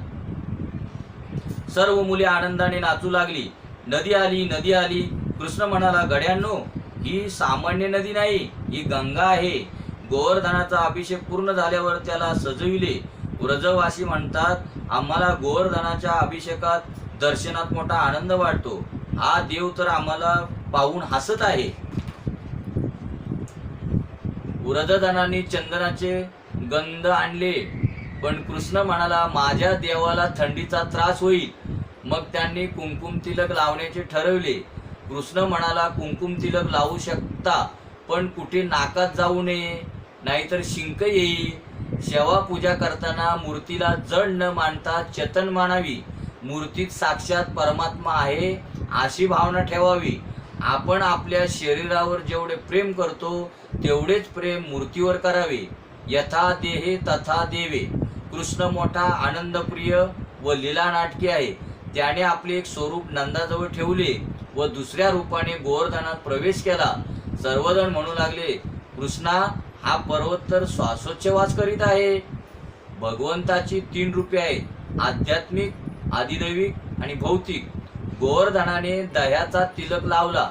सर्व मुले आनंदाने नाचू लागली. नदी आली, नदी आली. कृष्ण म्हणाला, गड्यांनो, ही सामान्य नदी नाही, ही गंगा आहे. गोवर्धनाचा अभिषेक पूर्ण झाल्यावर त्याला सजविले. व्रजवासी म्हणतात, आम्हाला गोवर्धनाच्या अभिषेकात दर्शनात मोठा आनंद वाटतो. हा देव तर आम्हाला पाहून हसत आहे. व्रजजनांनी चंदनाचे गंध आणले, पण कृष्ण म्हणाला, माझ्या देवाला थंडीचा त्रास होईल. मग त्यांनी कुंकुम तिलक लावण्याचे ठरवले. कृष्ण म्हणाला, कुंकुम तिलक लावू शकता, पण कुठे नाकात जाऊ नये, नाहीतर शिंक येईल. सेवा पूजा करताना मूर्तीला जड न मानता चेतन मानावी. मूर्तीत साक्षात परमात्मा आहे अशी भावना ठेवावी. आपण आपल्या शरीरावर जेवढे प्रेम करतो तेवढेच प्रेम मूर्तीवर करावे. यथा देहे तथा देवे. कृष्ण मोठा आनंदप्रिय व लीला नाटकी आहे. त्याने आपले एक स्वरूप नंदाजवळ ठेवले व दुसऱ्या रूपाने गोवर्धनात प्रवेश केला. सर्वजण म्हणू लागले, कृष्णा, हा पर्वत तर श्वासोच्छवास करीत आहे. भगवंताची 3 रूपे आहेत, आध्यात्मिक, आदिदैविक आणि भौतिक. गोवर्धनाने दह्याचा तिलक लावला.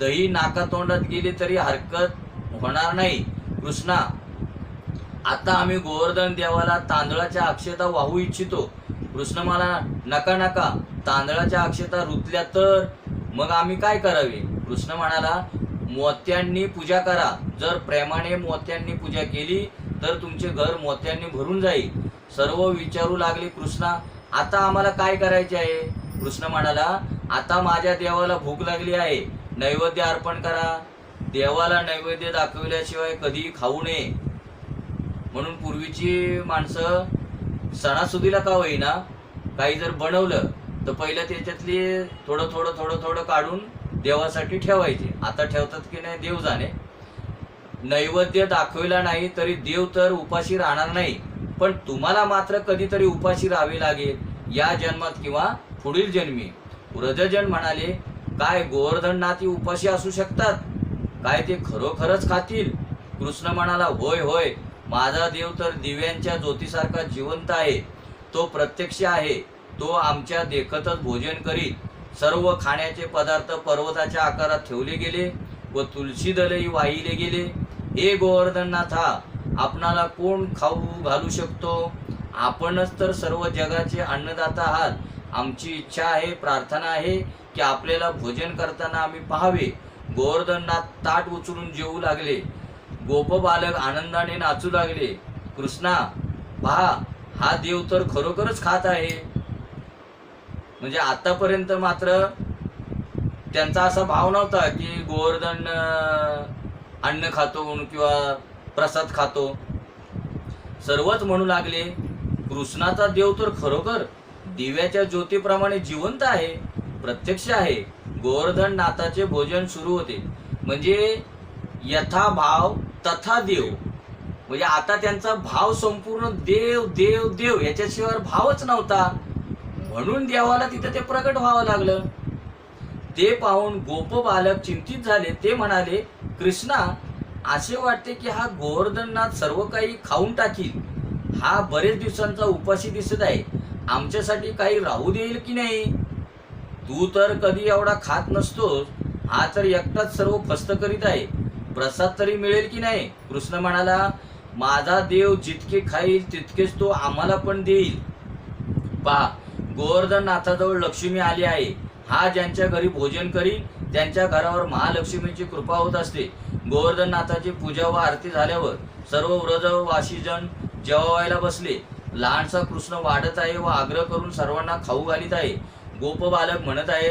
दही नाकातोंडात गेले तरी हरकत होणार नाही. कृष्णा, आता आम्ही गोवर्धन देवाला तांदळाच्या अक्षता वाहू इच्छितो. कृष्ण मला नका नका, तांदळाच्या अक्षता रुतल्या तर मग आम्ही काय करावे? कृष्ण म्हणाला, मोत्यांनी पूजा करा. जर प्रेमाने मोत्यांनी पूजा केली तर तुमचे घर मोत्यांनी भरून जाईल. सर्व विचारू लागले, कृष्णा आता आम्हाला काय करायचे आहे? कृष्ण म्हणाला, आता माझ्या देवाला भूक लागली आहे, नैवेद्य अर्पण करा. देवाला नैवेद्य दाखवल्याशिवाय कधी खाऊ नये. म्हणून पूर्वीची माणसं सणासुदीला का होईना काही जर बनवलं तर पहिलं त्याच्यातली थोडं थोडं थोडं थोडं काढून देवासाठी ठेवायचे. आता ठेवतात की नाही देव जाणे. नैवेद्य दाखवला नाही तरी देव तर उपाशी राहणार नाही, पण तुम्हाला मात्र कधीतरी उपाशी राहावे लागेल, या जन्मात किंवा पुढील जन्मी. व्रजजन म्हणाले, काय गोवर्धन नाती उपाशी असू शकतात? काय ते खरोखरच खातील? कृष्ण म्हणाला, होय होय, माझा देव तर दिव्यांच्या ज्योतीसारखा जिवंत आहे. तो प्रत्यक्ष आहे. तो आमच्या देखतच भोजन करीत. सर्व खाण्याचे पदार्थ पर्वताच्या आकारात ठेवले गेले व तुलसी दलही वाहिले गेले. हे गोवर्धननाथा, आपणाला कोण खाऊ घालू शकतो? आपणच तर सर्व जगाचे अन्नदाता आहात. आमची इच्छा आहे, प्रार्थना आहे की आपल्याला भोजन करताना आम्ही पाहावे. गोवर्धननाथ ताट उचलून जेवू लागले. गोप बालक आनंदाने नाचू लागले. कृष्णा पहा, हा देव तर खरोखरच खात आहे. म्हणजे आतापर्यंत मात्र त्यांचा असा भाव नव्हता की गोवर्धन अन्न खातो म्हणून किंवा प्रसाद खातो. सर्वच म्हणू लागले, कृष्णाचा देव तर खरोखर दिव्याच्या ज्योतीप्रमाणे जिवंत आहे, प्रत्यक्ष आहे. गोवर्धन नाथाचे भोजन सुरू होते. म्हणजे यथा भाव तथा देव. म्हणजे आता त्यांचा भाव संपूर्ण देव देव देव, याच्याशिवाय भावच नव्हता. म्हणून देवाला तिथे ते प्रकट व्हावं लागलं. ते पाहून गोप बालक चिंतित झाले. ते म्हणाले, कृष्णा असे वाटते की हा गोवर्धननाथ सर्व काही खाऊन टाकील. हा बरेच दिवसांचा उपाशी दिसत आहे. आमच्यासाठी काही राहू देईल की नाही? तू तर कधी एवढा खात नसतोस. हा तर एकटाच सर्व फस्त करीत आहे. प्रसाद तरी मिळेल की नाही? कृष्ण म्हणाला, माझा देव जितके खाईल तितकेच तो आम्हाला पण देईल. पहा, गोवर्धननाथाजवळ लक्ष्मी आली आहे. हा ज्यांच्या घरी भोजन करील त्यांच्या घरावर महालक्ष्मीची कृपा होत असते. गोवर्धननाथाची पूजा व आरती झाल्यावर सर्व व्रजवासीजन जेवायला बसले. लहानसा कृष्ण वाढत आहे व आग्रह करून सर्वांना खाऊ घालीत आहे. गोप बालक म्हणत आहे,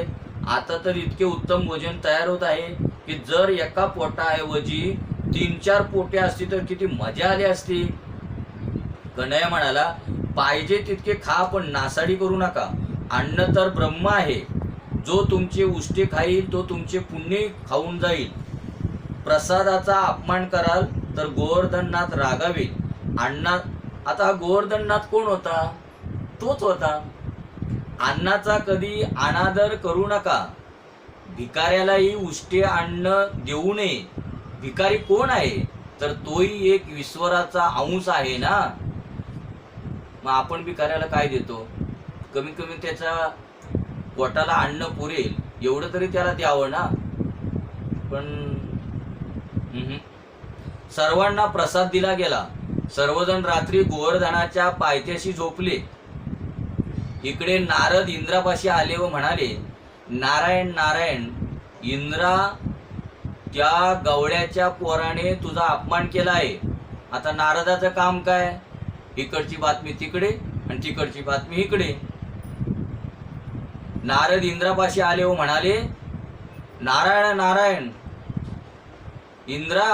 आता तर इतके उत्तम भोजन तयार होत आहे की जर एका पोटाऐवजी 3-4 पोटे असती तर किती मजा आली असती. कन्हैया म्हणाला, पाहिजे तितके खा, पण नासाडी करू नका. अन्न तर ब्रह्म आहे. जो तुमचे उष्टे खाईल तो तुमचे पुण्य खाऊन जाईल. प्रसादाचा अपमान कराल तर गोवर्धननाथ रागावेल. आता हा गोवर्धननाथ कोण होता? तोच होता. अन्नाचा कधी अनादर करू नका. भिकाऱ्यालाही उष्टे अन्न देऊ नये. भिकारी कोण आहे? तर तोही एक ईश्वराचा अंश आहे ना. मग आपण भिकाऱ्याला काय देतो? कमीत कमी त्याच्या पोटाला अन्न पुरेल एवढं तरी त्याला द्यावं ना. पण सर्वांना प्रसाद दिला गेला. सर्वजण रात्री गोवर्धनाच्या पायथ्याशी झोपले. इकडे नारद इंद्रापाशी आले व म्हणाले, नारायण नारायण, इंद्रा, त्या गवळ्याच्या पोराने तुझा अपमान केला आहे. आता नारदाचं काम काय? इकडची बातमी तिकडे आणि तिकडची बातमी इकडे. नारद इंद्रापाशी आले व म्हणाले, नारायण नारायण, इंद्रा,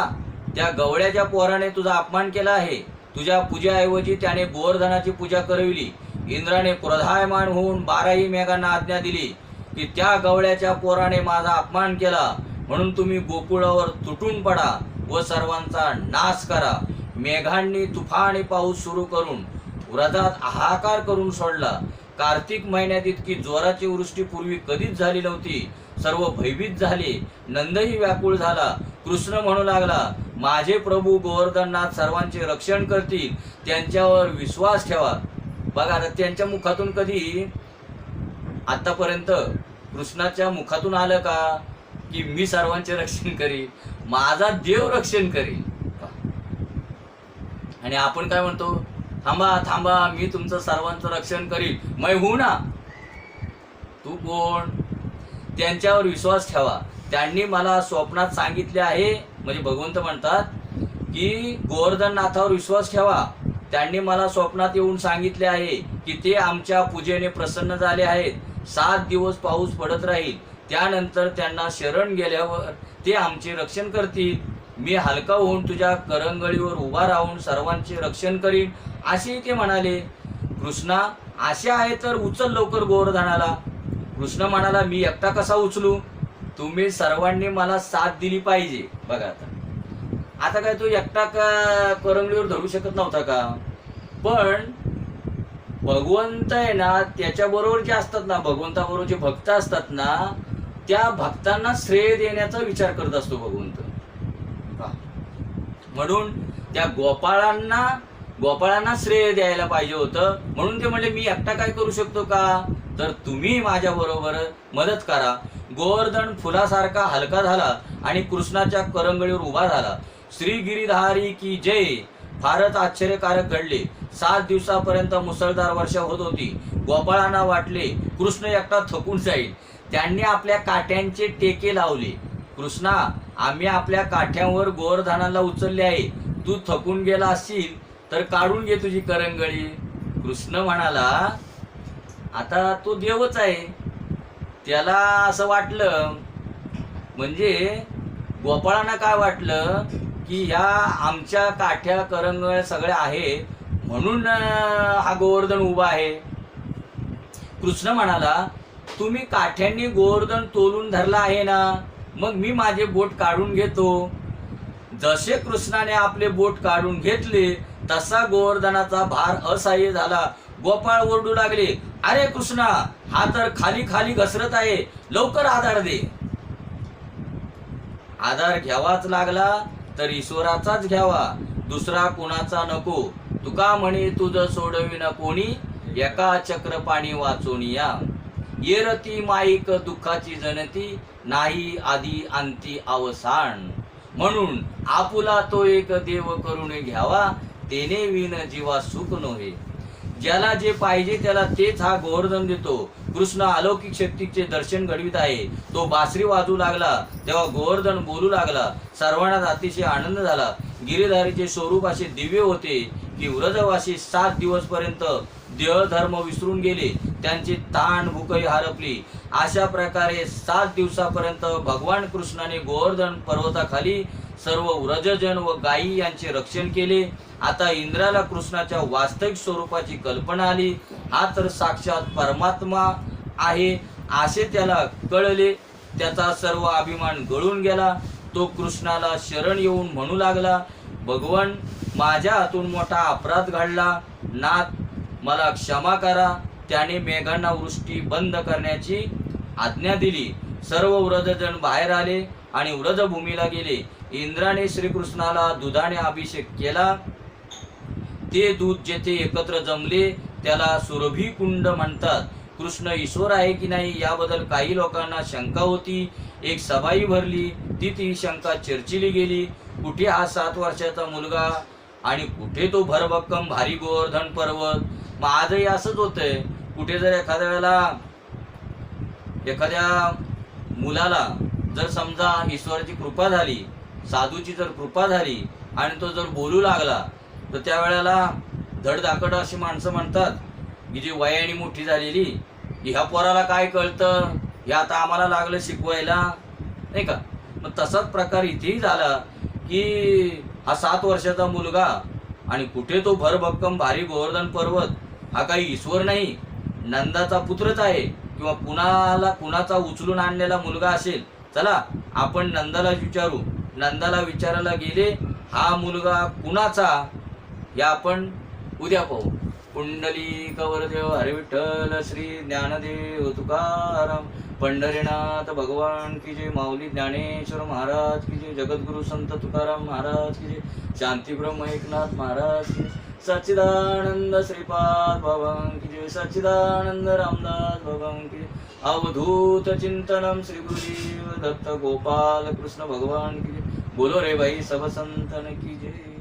त्या गवळ्याच्या पोराने तुझा अपमान केला आहे. तुझ्या पूजेऐवजी त्याने गोवर्धनाची पूजा करविली. इंद्राने क्रोधायमान होऊन 12ही मेघांना आज्ञा दिली की त्या गवळ्याच्या पोराने माझा अपमान केला, म्हणून तुम्ही गोकुळावर तुटून पडा व सर्वांचा नाश करा. मेघांनी तुफानी पाऊस सुरू करून व्रजात हाहाकार करून सोडला. कार्तिक महिन्यात इतकी जोराची वृष्टी पूर्वी कधीच झाली नव्हती. सर्व भयभीत झाले. नंदही व्याकुळ झाला. कृष्ण म्हणू लागला, माझे प्रभू गोवर्धननाथ सर्वांचे रक्षण करतील, त्यांच्यावर विश्वास ठेवा. बघा, आता त्यांच्या मुखातून कधी आतापर्यंत कृष्णाच्या मुखातून आलं का की मी सर्वांचे रक्षण करीन, माझा देव रक्षण करीन? आणि आपण काय म्हणतो, थांबा थांबा, मी तुमचं सर्वांचं रक्षण करील, मै हू ना. तू कोण? त्यांच्यावर विश्वास ठेवा. त्यांनी मला स्वप्नात सांगितले आहे, म्हणजे भगवंत म्हणतात की गोवर्धन नाथावर विश्वास ठेवा. त्यांनी मला स्वप्नात येऊन सांगितले आहे की ते आमच्या पूजेने प्रसन्न झाले आहेत. 7 दिवस पाऊस पडत राहील, त्यानंतर त्यांना शरण गेल्यावर ते आमचे रक्षण करतील. मी हलका होऊन तुझ्या करंगळीवर उभा राहून सर्वांचे रक्षण करीन, असे ते म्हणाले. कृष्णा, असे आहे तर उचल लवकर गोवर्धनाला. कृष्ण म्हणाला, मी एकटा कसा उचलू? तुम्ही सर्वांनी मला साथ दिली पाहिजे. बघा आता काय तो एकटा का करंगळीवर धरू शकत नव्हता का? पण भगवंत आहे ना, त्याच्याबरोबर जे असतात ना, भगवंताबरोबर जे भक्त असतात ना, त्या भक्तांना श्रेय देण्याचा विचार करत असतो भगवंत. म्हणून त्या गोपाळांना श्रेय द्यायला पाहिजे होतं. म्हणून ते म्हणले, मी एकटा काय करू शकतो का? तर तुम्ही माझ्या बरोबर मदत करा. गोवर्धन फुलासारखा हलका झाला आणि कृष्णाच्या करंगळीवर उभा झाला. श्री गिरीधारी की जय. फारच आश्चर्यकारक घडले. 7 दिवसापर्यंत मुसळधार वर्षा होत होती. गोपाळांना वाटले कृष्ण एकटा थकून जाईल. त्यांनी आपल्या काठ्यांचे टेके लावले. कृष्णा, आम्ही आपल्या काठ्यांवर गोवर्धनाला उचलले आहे. तू थकून गेला असशील तर काढून घे तुझी करंगळी. कृष्ण म्हणाला, आता तो देवच आहे. त्याला असं वाटलं, म्हणजे गोपाळांना काय वाटलं की ह्या आमच्या काठ्या करंगळ्या सगळ्या आहेत म्हणून हा गोवर्धन उभा आहे. कृष्ण म्हणाला, तुम्ही काठ्यांनी गोवर्धन तोलून धरला आहे ना, मग मी माझे बोट काढून घेतो. जसे कृष्णाने आपले बोट काढून घेतले तसा गोवर्धनाचा भार असह्य झाला. गोपाळ ओरडू लागले, अरे कृष्णा, हा तर खाली खाली घसरत आहे, लवकर आधार दे. आधार घ्यावाच लागला तर ईश्वराचाच घ्यावा, दुसरा कोणाचा नको. तुका म्हणे तुझ सोडविना कोणी, एका चक्र पाणी वाचोनिया. येरती माईक दुःखाची जनती, नाही आधी अंती अवसान. म्हणून आपुला तो एक देव करून घ्यावा, तेने विन जीवा सुख नव्हे. ज्याला जे पाहिजे त्याला तेच हा गोवर्धन देतो. कृष्ण अलौकिक शक्तीचे दर्शन घडवित आहे. तो बासरी वाजू लागला तेव्हा गोवर्धन बोलू लागला. सर्वांना अतिशय आनंद झाला. गिरीधारीचे स्वरूप असे दिव्य होते की व्रजवासी 7 दिवसपर्यंत देहधर्म विसरून गेले. त्यांची ताण भूकही हरपली. अशा प्रकारे 7 दिवसापर्यंत भगवान कृष्णाने गोवर्धन पर्वताखाली सर्व व्रजजन व गायी यांचे रक्षण केले. आता इंद्राला कृष्णाच्या वास्तविक स्वरूपाची कल्पना आली. हा तर साक्षात परमात्मा आहे असे त्याला कळले. त्याचा सर्व अभिमान गळून गेला. तो कृष्णाला शरण येऊन म्हणू लागला, भगवान, माझ्या हातून मोठा अपराध घडला. नाथ, मला क्षमा करा. त्याने मेघांना वृष्टी बंद करण्याची आज्ञा दिली. सर्व व्रजजन बाहेर आले आणि व्रजभूमीला गेले. इंद्राने श्रीकृष्णाला दुधाने अभिषेक केला. ते दूध जेथे एकत्र जमले त्याला सुरभी कुंड म्हणतात. कृष्ण ईश्वर आहे की नाही याबद्दल काही लोकांना शंका होती. एक सभाही भरली. ती शंका चर्चिली गेली. कुठे हा 7 वर्षाचा मुलगा आणि कुठे तो भरभक्कम भारी गोवर्धन पर्वत. मग आजही असंच होतंय. कुठे जर एखाद्या वेळेला एखाद्या मुलाला जर समजा ईश्वराची कृपा झाली, साधूची जर कृपा झाली आणि तो जर बोलू लागला तर त्यावेळेला धडधाकट अशी माणसं म्हणतात की जी वयाने मोठी झालेली, ह्या पोराला काय कळतं, हे आता आम्हाला लागलं शिकवायला, नाही का. मग तसाच प्रकार इथेही झाला की हा 7 वर्षाचा मुलगा आणि कुठे तो भरभक्कम भारी गोवर्धन पर्वत. हा काही ईश्वर नाही, नंदाचा पुत्रच आहे किंवा कुणाचा उचलून आणलेला मुलगा असेल. चला आपण नंदाला विचारू. नंदाला विचारायला गेले, हा मुलगा कुणाचा हे आपण उद्या पाहू. कुंडली कवरदेव हरी विठ्ठल श्री ज्ञानदेव तुकाराम. पंढरीनाथ भगवान की जय. माऊली ज्ञानेश्वर महाराज की जय. जगद्गुरु संत तुकाराम महाराज की जय. शांती ब्रह्म एकनाथ महाराज की जय. सच्चिदानंद श्रीपाद भगवान की जय. सच्चिदानंद रामदास भगवान की जय. अवधूत चिंतनम श्री गुरुदेव दत्त गोपाल कृष्ण भगवान की जय. बोलो रे भाई सब संतन की जय.